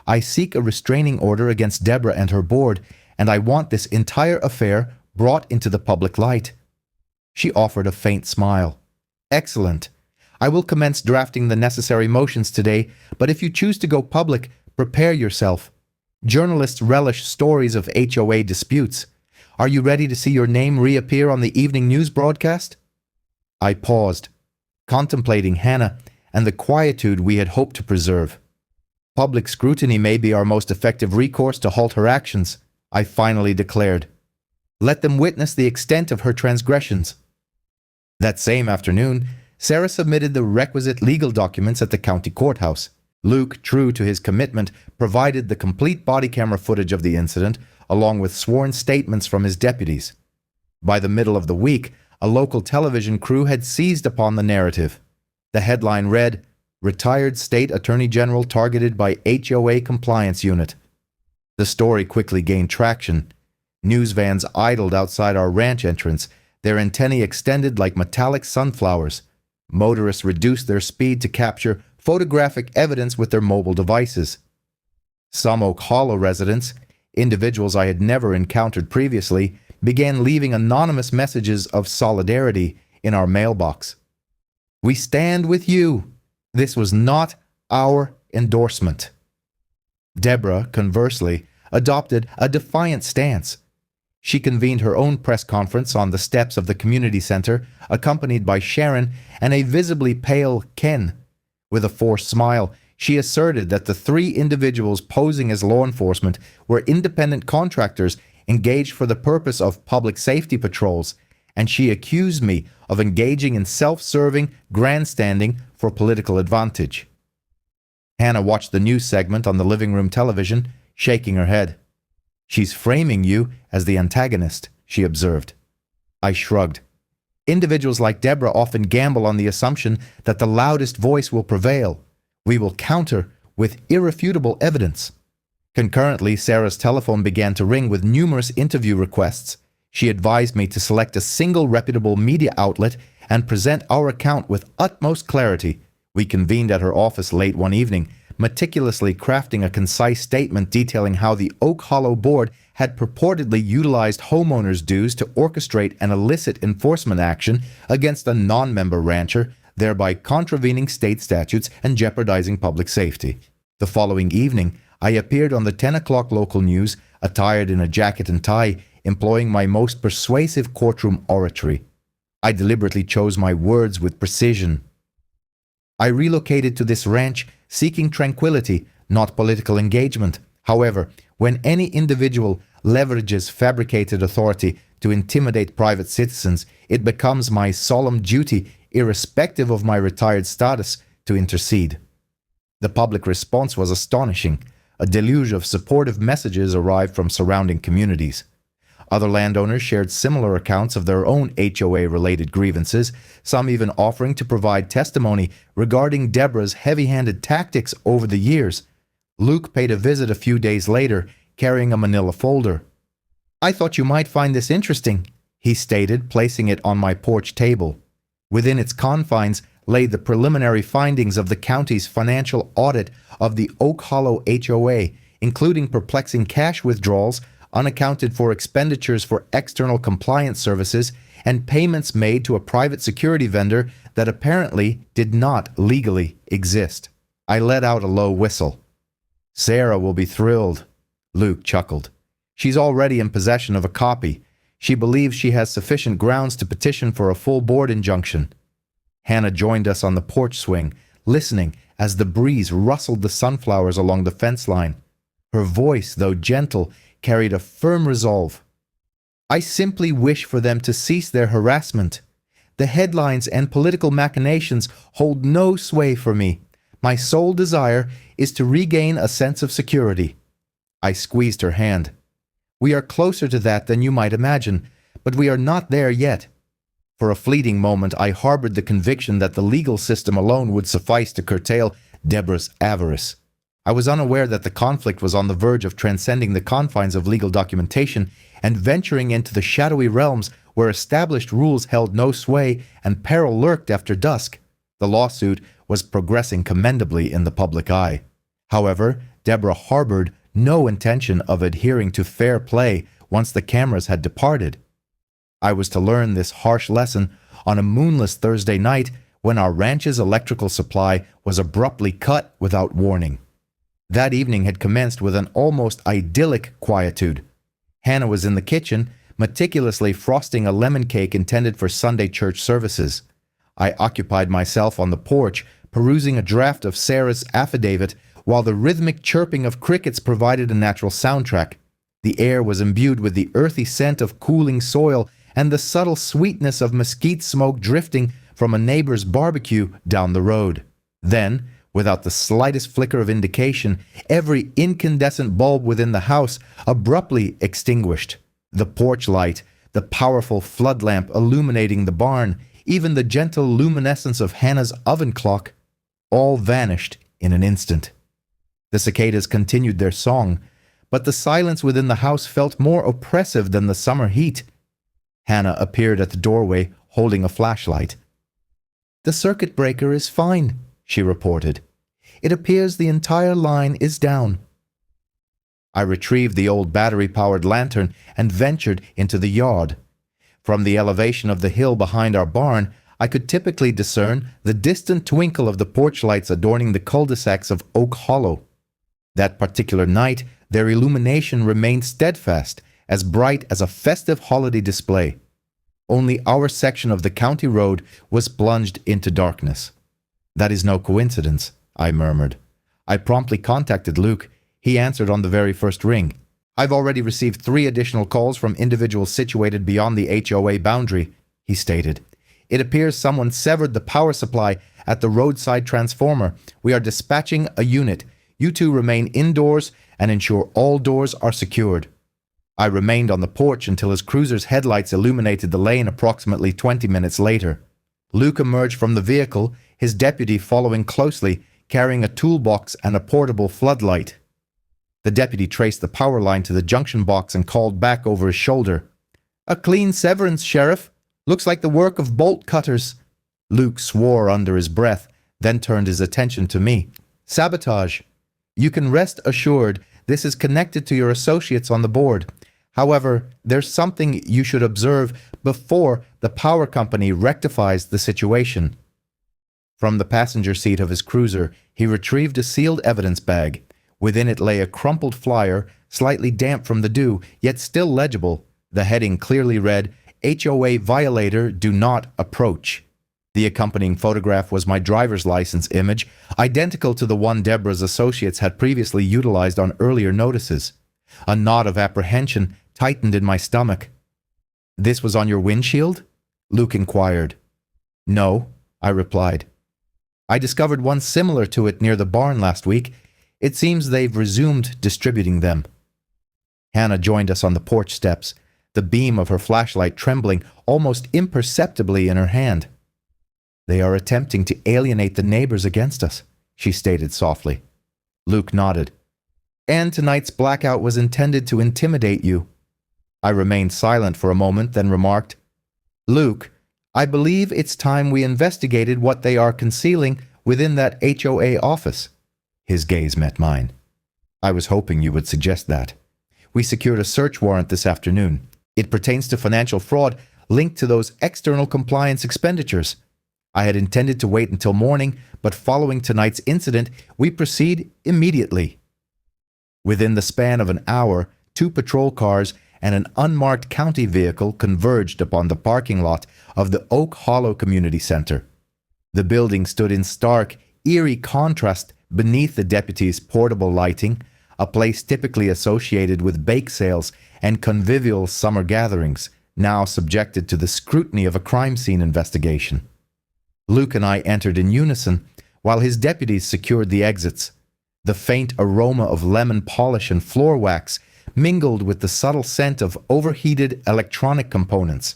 "I seek a restraining order against Deborah and her board, and I want this entire affair brought into the public light." She offered a faint smile. "Excellent. I will commence drafting the necessary motions today, but if you choose to go public, prepare yourself. Journalists relish stories of HOA disputes. Are you ready to see your name reappear on the evening news broadcast?" I paused, contemplating Hannah and the quietude we had hoped to preserve. "Public scrutiny may be our most effective recourse to halt her actions," I finally declared. "Let them witness the extent of her transgressions." That same afternoon, Sarah submitted the requisite legal documents at the county courthouse. Luke, true to his commitment, provided the complete body camera footage of the incident, along with sworn statements from his deputies. By the middle of the week, a local television crew had seized upon the narrative. The headline read, "Retired State Attorney General Targeted by HOA Compliance Unit." The story quickly gained traction. News vans idled outside our ranch entrance, their antennae extended like metallic sunflowers. Motorists reduced their speed to capture photographic evidence with their mobile devices. Some Oak Hollow residents, individuals I had never encountered previously, began leaving anonymous messages of solidarity in our mailbox. "We stand with you." This was not our endorsement. Deborah, conversely, adopted a defiant stance. She convened her own press conference on the steps of the community center, accompanied by Sharon and a visibly pale Ken. With a forced smile, she asserted that the three individuals posing as law enforcement were independent contractors engaged for the purpose of public safety patrols, and she accused me of engaging in self-serving grandstanding for political advantage. Hannah watched the news segment on the living room television, shaking her head. "She's framing you as the antagonist," she observed. I shrugged. Individuals like Deborah often gamble on the assumption that the loudest voice will prevail. We will counter with irrefutable evidence. Concurrently, Sarah's telephone began to ring with numerous interview requests. She advised me to select a single reputable media outlet and present our account with utmost clarity. We convened at her office late one evening, meticulously crafting a concise statement detailing how the Oak Hollow Board had purportedly utilized homeowners' dues to orchestrate an illicit enforcement action against a non-member rancher, thereby contravening state statutes and jeopardizing public safety. The following evening, I appeared on the 10 o'clock local news, attired in a jacket and tie, employing my most persuasive courtroom oratory. I deliberately chose my words with precision. I relocated to this ranch seeking tranquility, not political engagement. However, when any individual leverages fabricated authority to intimidate private citizens, it becomes my solemn duty, irrespective of my retired status, to intercede. The public response was astonishing. A deluge of supportive messages arrived from surrounding communities. Other landowners shared similar accounts of their own HOA-related grievances, some even offering to provide testimony regarding Deborah's heavy-handed tactics over the years. Luke paid a visit a few days later, carrying a manila folder. "I thought you might find this interesting," he stated, placing it on my porch table. Within its confines lay the preliminary findings of the county's financial audit of the Oak Hollow HOA, including perplexing cash withdrawals, unaccounted for expenditures for external compliance services, and payments made to a private security vendor that apparently did not legally exist. I let out a low whistle. "Sarah will be thrilled," Luke chuckled. "She's already in possession of a copy. She believes she has sufficient grounds to petition for a full board injunction." Hannah joined us on the porch swing, listening as the breeze rustled the sunflowers along the fence line. Her voice, though gentle, carried a firm resolve. "I simply wish for them to cease their harassment. The headlines and political machinations hold no sway for me. My sole desire is to regain a sense of security." I squeezed her hand. "We are closer to that than you might imagine, but we are not there yet." For a fleeting moment, I harbored the conviction that the legal system alone would suffice to curtail Deborah's avarice. I was unaware that the conflict was on the verge of transcending the confines of legal documentation and venturing into the shadowy realms where established rules held no sway and peril lurked after dusk. The lawsuit was progressing commendably in the public eye. However, Deborah harbored no intention of adhering to fair play once the cameras had departed. I was to learn this harsh lesson on a moonless Thursday night when our ranch's electrical supply was abruptly cut without warning. That evening had commenced with an almost idyllic quietude. Hannah was in the kitchen, meticulously frosting a lemon cake intended for Sunday church services. I occupied myself on the porch, perusing a draft of Sarah's affidavit, while the rhythmic chirping of crickets provided a natural soundtrack. The air was imbued with the earthy scent of cooling soil and the subtle sweetness of mesquite smoke drifting from a neighbor's barbecue down the road. Then, without the slightest flicker of indication, every incandescent bulb within the house abruptly extinguished. The porch light, the powerful flood lamp illuminating the barn, even the gentle luminescence of Hannah's oven clock, all vanished in an instant. The cicadas continued their song, but the silence within the house felt more oppressive than the summer heat. Hannah appeared at the doorway, holding a flashlight. "The circuit breaker is fine," she reported. "It appears the entire line is down." I retrieved the old battery-powered lantern and ventured into the yard. From the elevation of the hill behind our barn, I could typically discern the distant twinkle of the porch lights adorning the cul-de-sacs of Oak Hollow. That particular night, their illumination remained steadfast, as bright as a festive holiday display. Only our section of the county road was plunged into darkness. "That is no coincidence," I murmured. I promptly contacted Luke. He answered on the very first ring. "I've already received 3 additional calls from individuals situated beyond the HOA boundary," he stated. "It appears someone severed the power supply at the roadside transformer. We are dispatching a unit. You two remain indoors and ensure all doors are secured." I remained on the porch until his cruiser's headlights illuminated the lane approximately 20 minutes later. Luke emerged from the vehicle, his deputy following closely, carrying a toolbox and a portable floodlight. The deputy traced the power line to the junction box and called back over his shoulder. "A clean severance, Sheriff. Looks like the work of bolt cutters." Luke swore under his breath, then turned his attention to me. "Sabotage. You can rest assured this is connected to your associates on the board. However, there's something you should observe before the power company rectifies the situation." From the passenger seat of his cruiser, he retrieved a sealed evidence bag. Within it lay a crumpled flyer, slightly damp from the dew, yet still legible. The heading clearly read, "HOA violator, do not approach." The accompanying photograph was my driver's license image, identical to the one Deborah's associates had previously utilized on earlier notices. A knot of apprehension tightened in my stomach. "This was on your windshield?" Luke inquired. "No," I replied. "I discovered one similar to it near the barn last week. It seems they've resumed distributing them." Hannah joined us on the porch steps, the beam of her flashlight trembling almost imperceptibly in her hand. "They are attempting to alienate the neighbors against us," she stated softly. Luke nodded. "And tonight's blackout was intended to intimidate you." I remained silent for a moment, then remarked, "Luke, I believe it's time we investigated what they are concealing within that HOA office." His gaze met mine. "I was hoping you would suggest that. We secured a search warrant this afternoon. It pertains to financial fraud linked to those external compliance expenditures. I had intended to wait until morning, but following tonight's incident, we proceed immediately." Within the span of an hour, 2 patrol cars and an unmarked county vehicle converged upon the parking lot of the Oak Hollow Community Center. The building stood in stark, eerie contrast beneath the deputy's portable lighting, a place typically associated with bake sales and convivial summer gatherings, now subjected to the scrutiny of a crime scene investigation. Luke and I entered in unison, while his deputies secured the exits. The faint aroma of lemon polish and floor wax mingled with the subtle scent of overheated electronic components.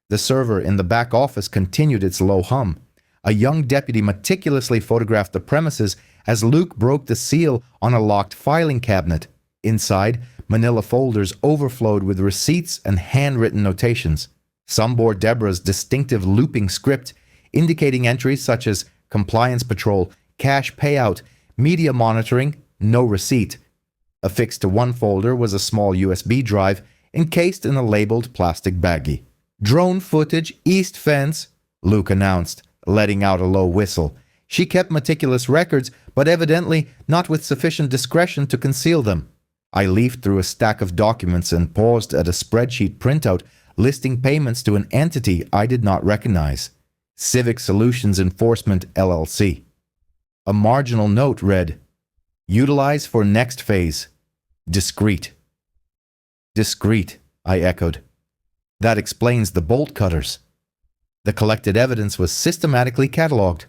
The server in the back office continued its low hum. A young deputy meticulously photographed the premises as Luke broke the seal on a locked filing cabinet. Inside, manila folders overflowed with receipts and handwritten notations. Some bore Deborah's distinctive looping script, indicating entries such as compliance patrol, cash payout, media monitoring, no receipt. Affixed to one folder was a small USB drive encased in a labeled plastic baggie. "Drone footage, east fence," Luke announced, letting out a low whistle. She kept meticulous records, but evidently not with sufficient discretion to conceal them. I leafed through a stack of documents and paused at a spreadsheet printout listing payments to an entity I did not recognize. Civic Solutions Enforcement, LLC. A marginal note read, "Utilize for next phase. Discreet." "Discreet," I echoed. "That explains the bolt cutters." The collected evidence was systematically catalogued.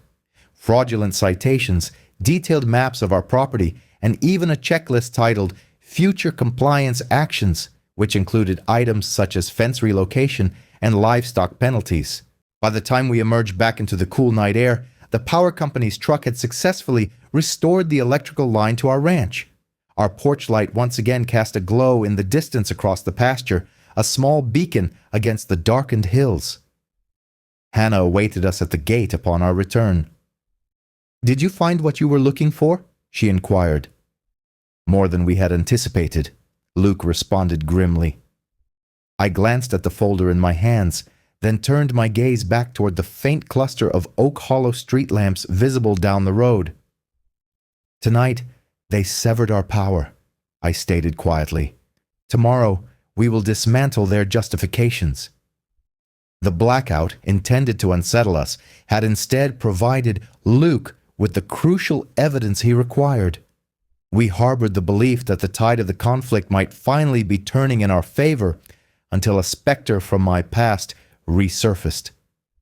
Fraudulent citations, detailed maps of our property, and even a checklist titled Future Compliance Actions, which included items such as fence relocation and livestock penalties. By the time we emerged back into the cool night air, the power company's truck had successfully restored the electrical line to our ranch. Our porch light once again cast a glow in the distance across the pasture, a small beacon against the darkened hills. Hannah awaited us at the gate upon our return. "Did you find what you were looking for?" she inquired. "More than we had anticipated," Luke responded grimly. I glanced at the folder in my hands, then turned my gaze back toward the faint cluster of Oak Hollow street lamps visible down the road. "Tonight, they severed our power," I stated quietly. "Tomorrow, we will dismantle their justifications." The blackout, intended to unsettle us, had instead provided Luke with the crucial evidence he required. We harbored the belief that the tide of the conflict might finally be turning in our favor until a specter from my past resurfaced.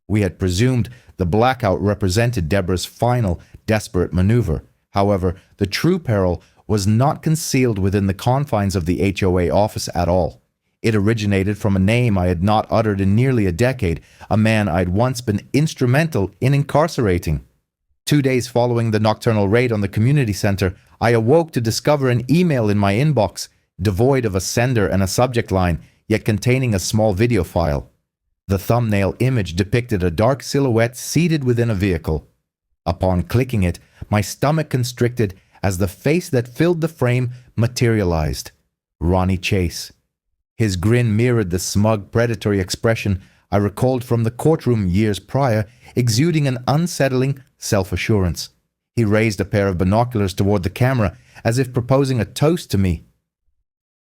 We had presumed the blackout represented Deborah's final, desperate maneuver. However, the true peril was not concealed within the confines of the HOA office at all. It originated from a name I had not uttered in nearly a decade, a man I'd once been instrumental in incarcerating. 2 days following the nocturnal raid on the community center, I awoke to discover an email in my inbox, devoid of a sender and a subject line, yet containing a small video file. The thumbnail image depicted a dark silhouette seated within a vehicle. Upon clicking it, my stomach constricted as the face that filled the frame materialized. Ronnie Chase. His grin mirrored the smug, predatory expression I recalled from the courtroom years prior, exuding an unsettling self-assurance. He raised a pair of binoculars toward the camera, as if proposing a toast to me.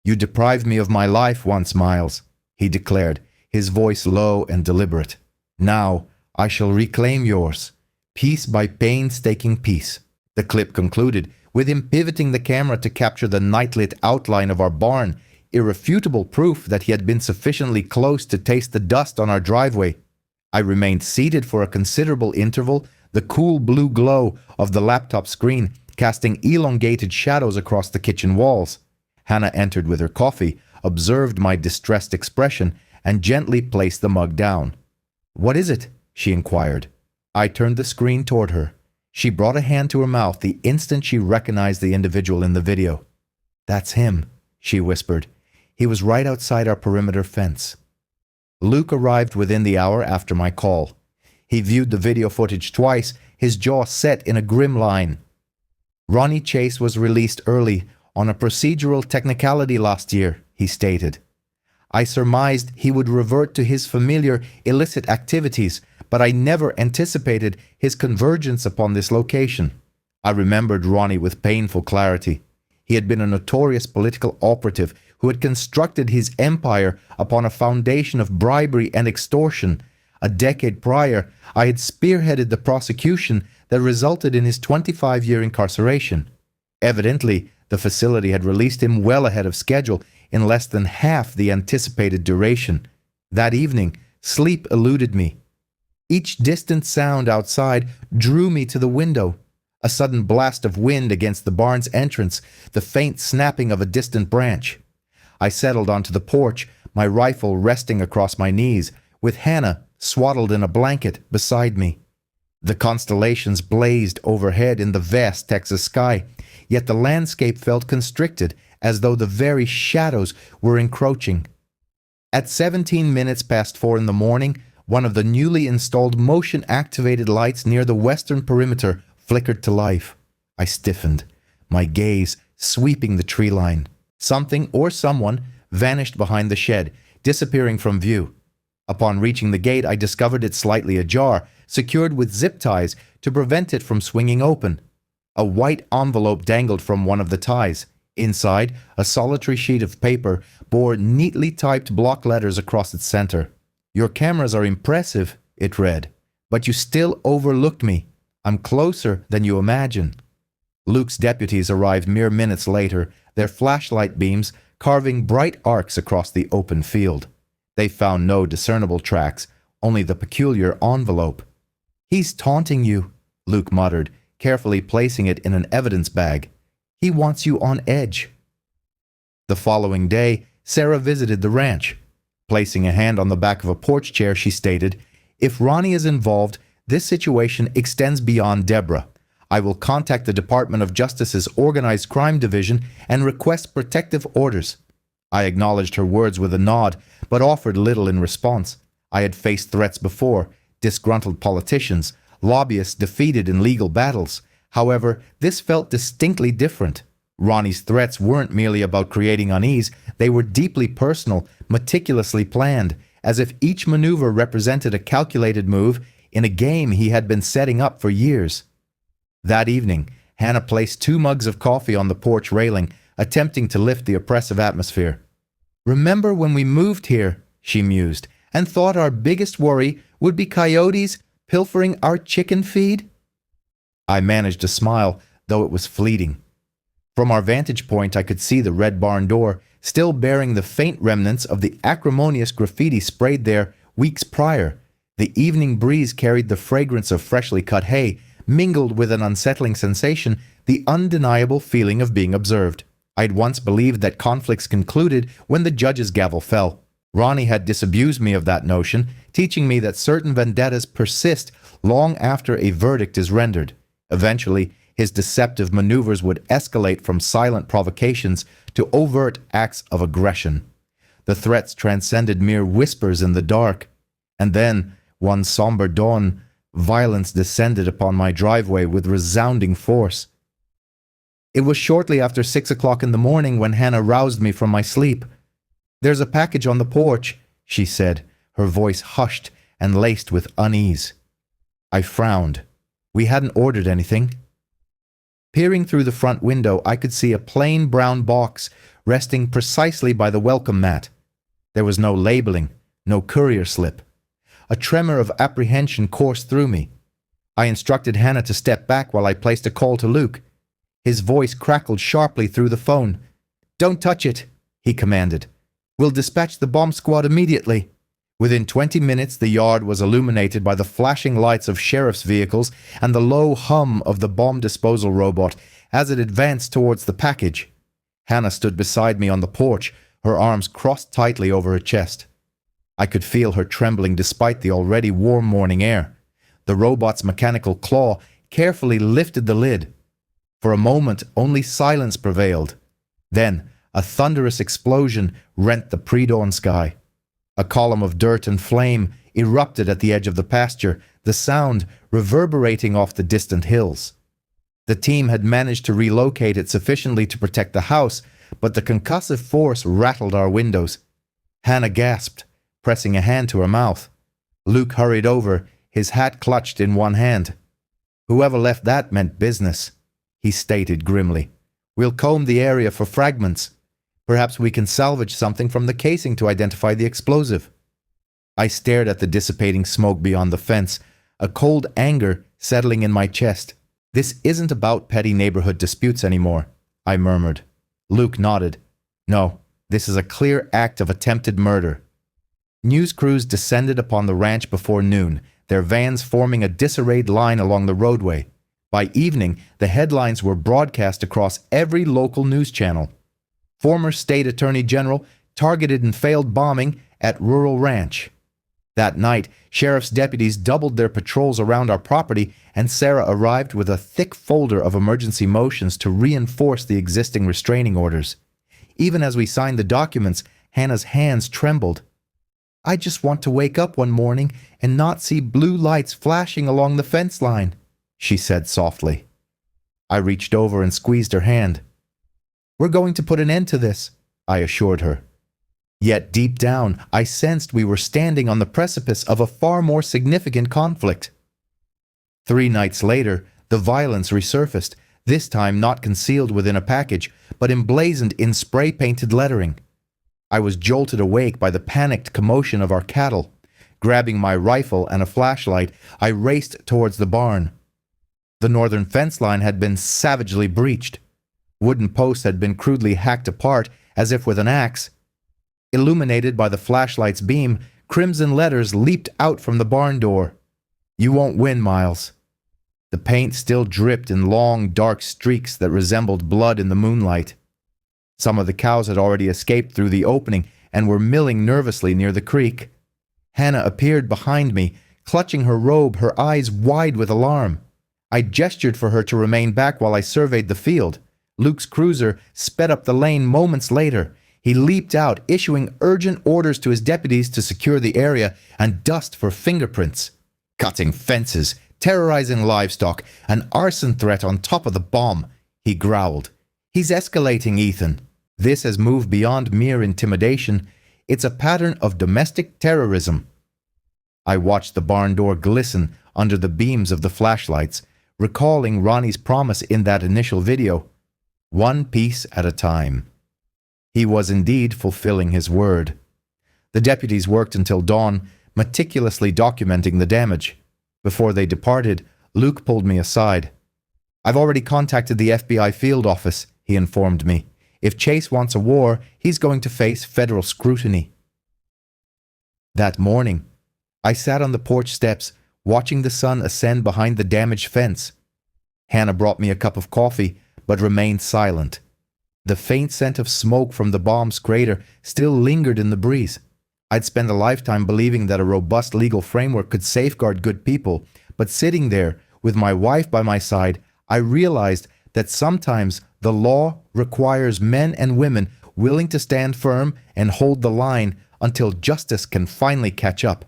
"You deprived me of my life once, Miles," he declared, his voice low and deliberate. "Now I shall reclaim yours, piece by painstaking piece." The clip concluded with him pivoting the camera to capture the night-lit outline of our barn, irrefutable proof that he had been sufficiently close to taste the dust on our driveway. I remained seated for a considerable interval, the cool blue glow of the laptop screen casting elongated shadows across the kitchen walls. Hannah entered with her coffee, observed my distressed expression, and gently placed the mug down. "What is it?" she inquired. I turned the screen toward her. She brought a hand to her mouth the instant she recognized the individual in the video. "That's him," she whispered. "He was right outside our perimeter fence." Luke arrived within the hour after my call. He viewed the video footage twice, his jaw set in a grim line. "Ronnie Chase was released early on a procedural technicality last year," he stated. "I surmised he would revert to his familiar illicit activities, but I never anticipated his convergence upon this location." I remembered Ronnie with painful clarity. He had been a notorious political operative who had constructed his empire upon a foundation of bribery and extortion. A decade prior, I had spearheaded the prosecution that resulted in his 25-year incarceration. Evidently, the facility had released him well ahead of schedule in less than half the anticipated duration. That evening, sleep eluded me. Each distant sound outside drew me to the window. A sudden blast of wind against the barn's entrance, the faint snapping of a distant branch. I settled onto the porch, my rifle resting across my knees, with Hannah swaddled in a blanket beside me. The constellations blazed overhead in the vast Texas sky, yet the landscape felt constricted, as though the very shadows were encroaching. At 17 minutes past 4 in the morning, one of the newly installed motion-activated lights near the western perimeter flickered to life. I stiffened, my gaze sweeping the tree line. Something or someone vanished behind the shed, disappearing from view. Upon reaching the gate, I discovered it slightly ajar, secured with zip ties to prevent it from swinging open. A white envelope dangled from one of the ties. Inside, a solitary sheet of paper bore neatly typed block letters across its center. "Your cameras are impressive," it read, "but you still overlooked me. I'm closer than you imagine." Luke's deputies arrived mere minutes later, their flashlight beams carving bright arcs across the open field. They found no discernible tracks, only the peculiar envelope. "He's taunting you," Luke muttered, carefully placing it in an evidence bag. "He wants you on edge." The following day, Sarah visited the ranch. Placing a hand on the back of a porch chair, she stated, "If Ronnie is involved, this situation extends beyond Deborah. I will contact the Department of Justice's Organized Crime Division and request protective orders." I acknowledged her words with a nod, but offered little in response. I had faced threats before, disgruntled politicians, lobbyists defeated in legal battles. However, this felt distinctly different. Ronnie's threats weren't merely about creating unease, they were deeply personal, meticulously planned, as if each maneuver represented a calculated move in a game he had been setting up for years. That evening, Hannah placed 2 mugs of coffee on the porch railing, attempting to lift the oppressive atmosphere. "Remember when we moved here," she mused, "and thought our biggest worry would be coyotes pilfering our chicken feed?" I managed a smile, though it was fleeting. From our vantage point, I could see the red barn door, still bearing the faint remnants of the acrimonious graffiti sprayed there Weeks prior, the evening breeze carried the fragrance of freshly cut hay, mingled with an unsettling sensation, the undeniable feeling of being observed. I'd once believed that conflicts concluded when the judge's gavel fell. Ronnie had disabused me of that notion, teaching me that certain vendettas persist long after a verdict is rendered. Eventually, his deceptive maneuvers would escalate from silent provocations to overt acts of aggression. The threats transcended mere whispers in the dark. And then, one somber dawn, violence descended upon my driveway with resounding force. It was shortly after 6 o'clock in the morning when Hannah roused me from my sleep. "There's a package on the porch," she said, her voice hushed and laced with unease. I frowned. We hadn't ordered anything. Peering through the front window, I could see a plain brown box resting precisely by the welcome mat. There was no labeling, no courier slip. A tremor of apprehension coursed through me. I instructed Hannah to step back while I placed a call to Luke. His voice crackled sharply through the phone. "Don't touch it," he commanded. "We'll dispatch the bomb squad immediately." Within 20 minutes, the yard was illuminated by the flashing lights of sheriff's vehicles and the low hum of the bomb disposal robot as it advanced towards the package. Hannah stood beside me on the porch, her arms crossed tightly over her chest. I could feel her trembling despite the already warm morning air. The robot's mechanical claw carefully lifted the lid. For a moment, only silence prevailed. Then, a thunderous explosion rent the pre-dawn sky. A column of dirt and flame erupted at the edge of the pasture, the sound reverberating off the distant hills. The team had managed to relocate it sufficiently to protect the house, but the concussive force rattled our windows. Hannah gasped, pressing a hand to her mouth. Luke hurried over, his hat clutched in one hand. "Whoever left that meant business," he stated grimly. "We'll comb the area for fragments. Perhaps we can salvage something from the casing to identify the explosive." I stared at the dissipating smoke beyond the fence, a cold anger settling in my chest. "This isn't about petty neighborhood disputes anymore," I murmured. Luke nodded. "No, this is a clear act of attempted murder." News crews descended upon the ranch before noon, their vans forming a disarrayed line along the roadway. By evening, the headlines were broadcast across every local news channel. Former state attorney general targeted in failed bombing at rural ranch. That night, sheriff's deputies doubled their patrols around our property, and Sarah arrived with a thick folder of emergency motions to reinforce the existing restraining orders. Even as we signed the documents, Hannah's hands trembled. "I just want to wake up one morning and not see blue lights flashing along the fence line," she said softly. I reached over and squeezed her hand. "We're going to put an end to this," I assured her. Yet deep down, I sensed we were standing on the precipice of a far more significant conflict. 3 nights later, the violence resurfaced, this time not concealed within a package, but emblazoned in spray-painted lettering. I was jolted awake by the panicked commotion of our cattle. Grabbing my rifle and a flashlight, I raced towards the barn. The northern fence line had been savagely breached. Wooden posts had been crudely hacked apart, as if with an axe. Illuminated by the flashlight's beam, crimson letters leaped out from the barn door. "You won't win, Miles." The paint still dripped in long, dark streaks that resembled blood in the moonlight. Some of the cows had already escaped through the opening and were milling nervously near the creek. Hannah appeared behind me, clutching her robe, her eyes wide with alarm. I gestured for her to remain back while I surveyed the field. Luke's cruiser sped up the lane moments later. He leaped out, issuing urgent orders to his deputies to secure the area and dust for fingerprints. "Cutting fences, terrorizing livestock, an arson threat on top of the bomb," he growled. "He's escalating, Ethan. This has moved beyond mere intimidation. It's a pattern of domestic terrorism." I watched the barn door glisten under the beams of the flashlights, recalling Ronnie's promise in that initial video. One piece at a time. He was indeed fulfilling his word. The deputies worked until dawn, meticulously documenting the damage. Before they departed, Luke pulled me aside. "I've already contacted the FBI field office," he informed me. "If Chase wants a war, he's going to face federal scrutiny." That morning, I sat on the porch steps, watching the sun ascend behind the damaged fence. Hannah brought me a cup of coffee, but remained silent. The faint scent of smoke from the bomb's crater still lingered in the breeze. I'd spent a lifetime believing that a robust legal framework could safeguard good people, but sitting there, with my wife by my side, I realized that sometimes the law requires men and women willing to stand firm and hold the line until justice can finally catch up.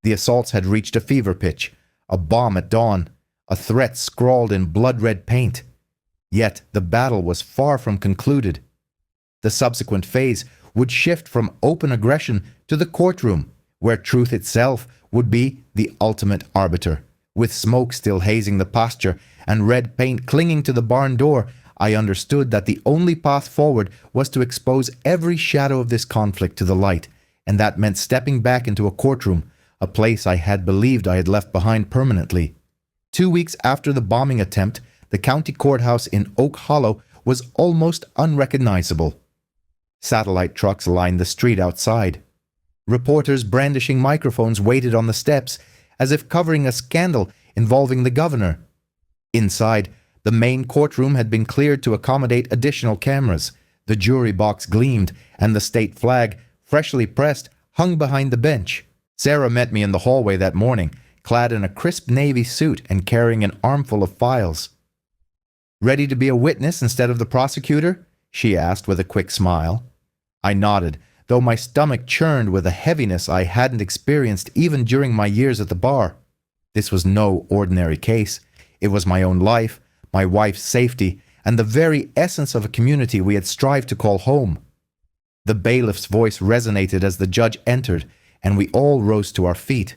The assaults had reached a fever pitch, a bomb at dawn, a threat scrawled in blood-red paint. Yet the battle was far from concluded. The subsequent phase would shift from open aggression to the courtroom, where truth itself would be the ultimate arbiter. With smoke still hazing the pasture and red paint clinging to the barn door, I understood that the only path forward was to expose every shadow of this conflict to the light, and that meant stepping back into a courtroom, a place I had believed I had left behind permanently. 2 weeks after the bombing attempt, the county courthouse in Oak Hollow was almost unrecognizable. Satellite trucks lined the street outside. Reporters brandishing microphones waited on the steps, as if covering a scandal involving the governor. Inside, the main courtroom had been cleared to accommodate additional cameras. The jury box gleamed, and the state flag, freshly pressed, hung behind the bench. Sarah met me in the hallway that morning, clad in a crisp navy suit and carrying an armful of files. "Ready to be a witness instead of the prosecutor?" she asked with a quick smile. I nodded, though my stomach churned with a heaviness I hadn't experienced even during my years at the bar. This was no ordinary case. It was my own life, my wife's safety, and the very essence of a community we had strived to call home. The bailiff's voice resonated as the judge entered, and we all rose to our feet.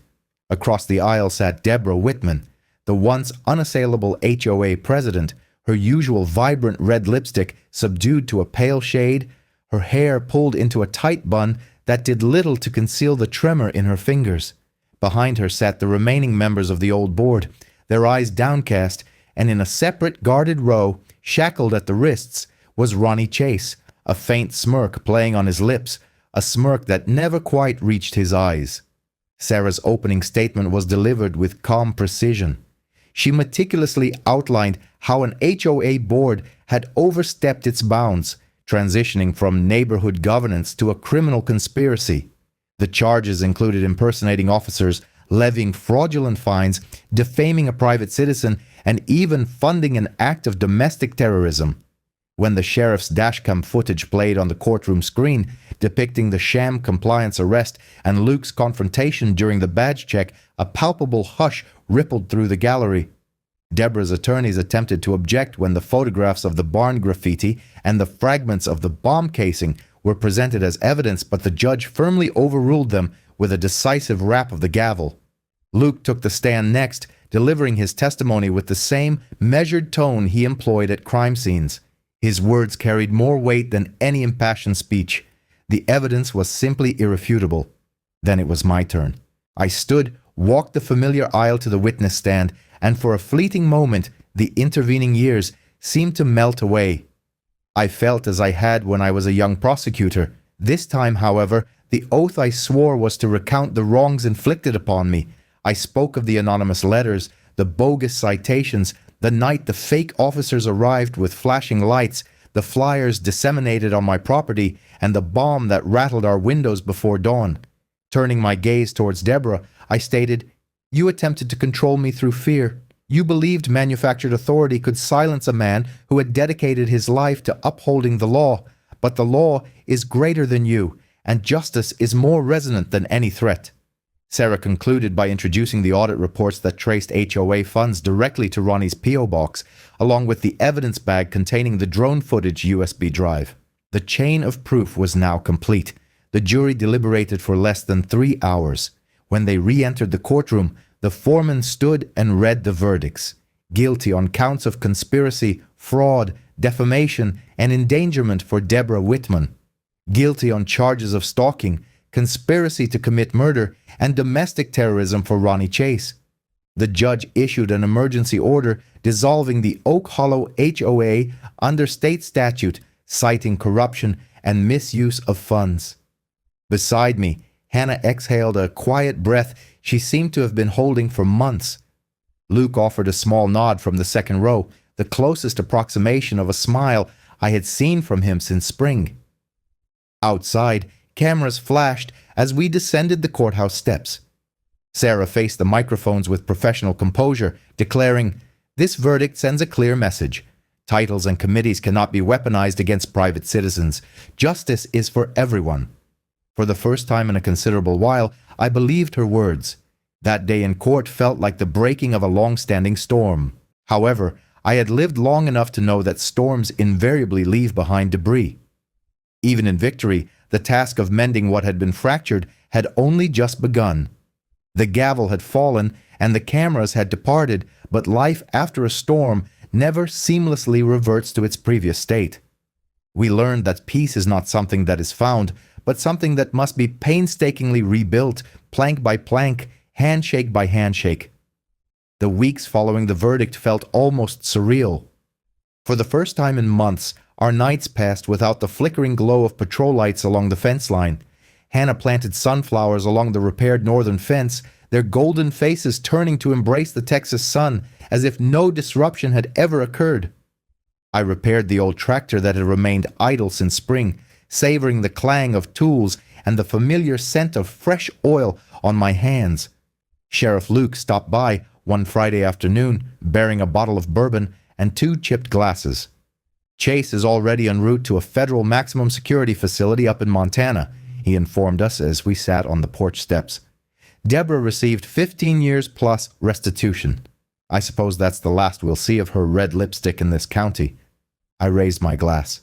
Across the aisle sat Deborah Whitman, the once unassailable HOA president, her usual vibrant red lipstick subdued to a pale shade, her hair pulled into a tight bun that did little to conceal the tremor in her fingers. Behind her sat the remaining members of the old board, their eyes downcast, and in a separate guarded row, shackled at the wrists, was Ronnie Chase, a faint smirk playing on his lips, a smirk that never quite reached his eyes. Sarah's opening statement was delivered with calm precision. She meticulously outlined how an HOA board had overstepped its bounds, transitioning from neighborhood governance to a criminal conspiracy. The charges included impersonating officers, levying fraudulent fines, defaming a private citizen, and even funding an act of domestic terrorism. When the sheriff's dashcam footage played on the courtroom screen, depicting the sham compliance arrest and Luke's confrontation during the badge check, a palpable hush rippled through the gallery. Deborah's attorneys attempted to object when the photographs of the barn graffiti and the fragments of the bomb casing were presented as evidence, but the judge firmly overruled them with a decisive rap of the gavel. Luke took the stand next, delivering his testimony with the same measured tone he employed at crime scenes. His words carried more weight than any impassioned speech. The evidence was simply irrefutable. Then it was my turn. I stood, walked the familiar aisle to the witness stand, and for a fleeting moment, the intervening years seemed to melt away. I felt as I had when I was a young prosecutor. This time, however, the oath I swore was to recount the wrongs inflicted upon me. I spoke of the anonymous letters, the bogus citations, the night the fake officers arrived with flashing lights, the flyers disseminated on my property, and the bomb that rattled our windows before dawn. Turning my gaze towards Deborah, I stated, "You attempted to control me through fear. You believed manufactured authority could silence a man who had dedicated his life to upholding the law. But the law is greater than you, and justice is more resonant than any threat." Sarah concluded by introducing the audit reports that traced HOA funds directly to Ronnie's P.O. box, along with the evidence bag containing the drone footage USB drive. The chain of proof was now complete. The jury deliberated for less than 3 hours. When they re-entered the courtroom, the foreman stood and read the verdicts. Guilty on counts of conspiracy, fraud, defamation, and endangerment for Deborah Whitman. Guilty on charges of stalking, conspiracy to commit murder, and domestic terrorism for Ronnie Chase. The judge issued an emergency order dissolving the Oak Hollow HOA under state statute, citing corruption and misuse of funds. Beside me, Hannah exhaled a quiet breath she seemed to have been holding for months. Luke offered a small nod from the second row, the closest approximation of a smile I had seen from him since spring. Outside, cameras flashed as we descended the courthouse steps. Sarah faced the microphones with professional composure, declaring, "This verdict sends a clear message. Titles and committees cannot be weaponized against private citizens. Justice is for everyone." For the first time in a considerable while, I believed her words. That day in court felt like the breaking of a long-standing storm. However, I had lived long enough to know that storms invariably leave behind debris. Even in victory, the task of mending what had been fractured had only just begun. The gavel had fallen and the cameras had departed, but life after a storm never seamlessly reverts to its previous state. We learned that peace is not something that is found, but something that must be painstakingly rebuilt, plank by plank, handshake by handshake. The weeks following the verdict felt almost surreal. For the first time in months, our nights passed without the flickering glow of patrol lights along the fence line. Hannah planted sunflowers along the repaired northern fence, their golden faces turning to embrace the Texas sun as if no disruption had ever occurred. I repaired the old tractor that had remained idle since spring, savoring the clang of tools and the familiar scent of fresh oil on my hands. Sheriff Luke stopped by one Friday afternoon, bearing a bottle of bourbon and 2 chipped glasses. Chase is already en route to a federal maximum security facility up in Montana, he informed us as we sat on the porch steps. Deborah received 15 years plus restitution. I suppose that's the last we'll see of her red lipstick in this county. I raised my glass.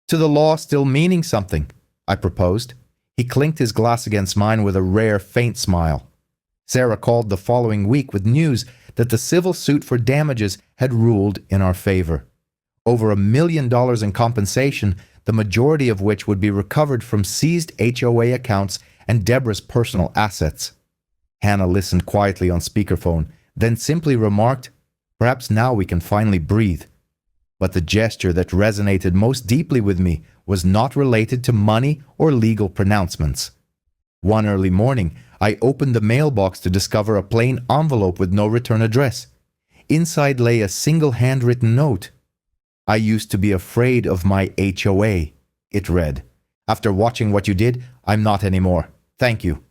To the law still meaning something, I proposed. He clinked his glass against mine with a rare, faint smile. Sarah called the following week with news that the civil suit for damages had ruled in our favor. Over $1 million in compensation, the majority of which would be recovered from seized HOA accounts and Deborah's personal assets. Hannah listened quietly on speakerphone, then simply remarked, "Perhaps now we can finally breathe." But the gesture that resonated most deeply with me was not related to money or legal pronouncements. One early morning, I opened the mailbox to discover a plain envelope with no return address. Inside lay a single handwritten note. "I used to be afraid of my HOA," it read. "After watching what you did, I'm not anymore. Thank you."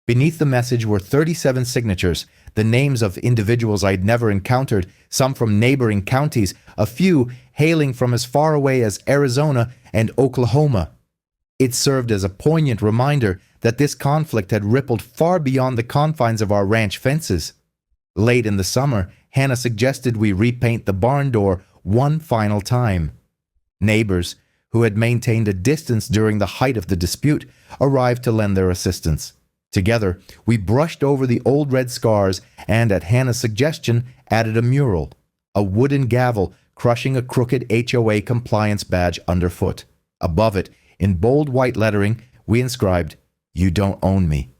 Beneath the message were 37 signatures, the names of individuals I'd never encountered, some from neighboring counties, a few hailing from as far away as Arizona and Oklahoma. It served as a poignant reminder that this conflict had rippled far beyond the confines of our ranch fences. Late in the summer, Hannah suggested we repaint the barn door one final time. Neighbors, who had maintained a distance during the height of the dispute, arrived to lend their assistance. Together, we brushed over the old red scars and, at Hannah's suggestion, added a mural, a wooden gavel crushing a crooked HOA compliance badge underfoot. Above it, in bold white lettering, we inscribed, "You don't own me."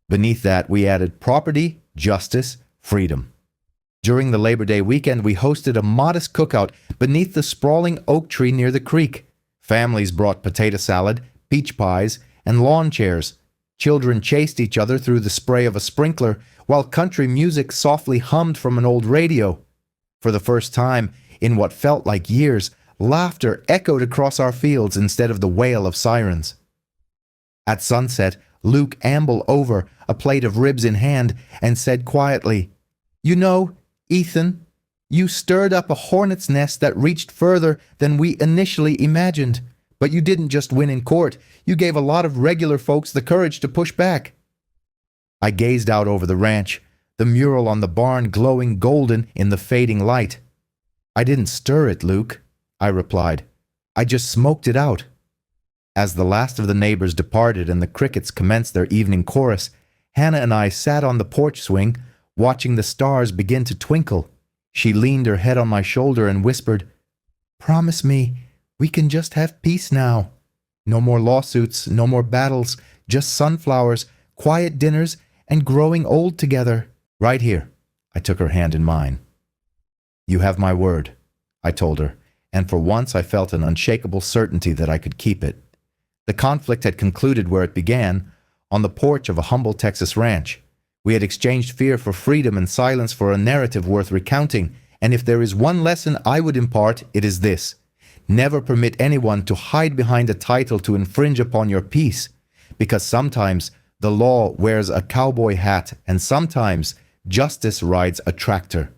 Beneath that, we added property, justice, freedom. During the Labor Day weekend, we hosted a modest cookout beneath the sprawling oak tree near the creek. Families brought potato salad, peach pies, and lawn chairs. Children chased each other through the spray of a sprinkler, while country music softly hummed from an old radio. For the first time, in what felt like years, laughter echoed across our fields instead of the wail of sirens. At sunset, Luke ambled over, a plate of ribs in hand, and said quietly, "You know, Ethan, you stirred up a hornet's nest that reached further than we initially imagined. But you didn't just win in court, you gave a lot of regular folks the courage to push back." I gazed out over the ranch, the mural on the barn glowing golden in the fading light. "I didn't stir it, Luke," I replied. "I just smoked it out." As the last of the neighbors departed and the crickets commenced their evening chorus, Hannah and I sat on the porch swing, watching the stars begin to twinkle. She leaned her head on my shoulder and whispered, "Promise me, we can just have peace now. No more lawsuits, no more battles, just sunflowers, quiet dinners, and growing old together." "Right here." I took her hand in mine. "You have my word," I told her, and for once I felt an unshakable certainty that I could keep it. The conflict had concluded where it began, on the porch of a humble Texas ranch. We had exchanged fear for freedom and silence for a narrative worth recounting, and if there is one lesson I would impart, it is this: never permit anyone to hide behind a title to infringe upon your peace, because sometimes the law wears a cowboy hat and sometimes justice rides a tractor.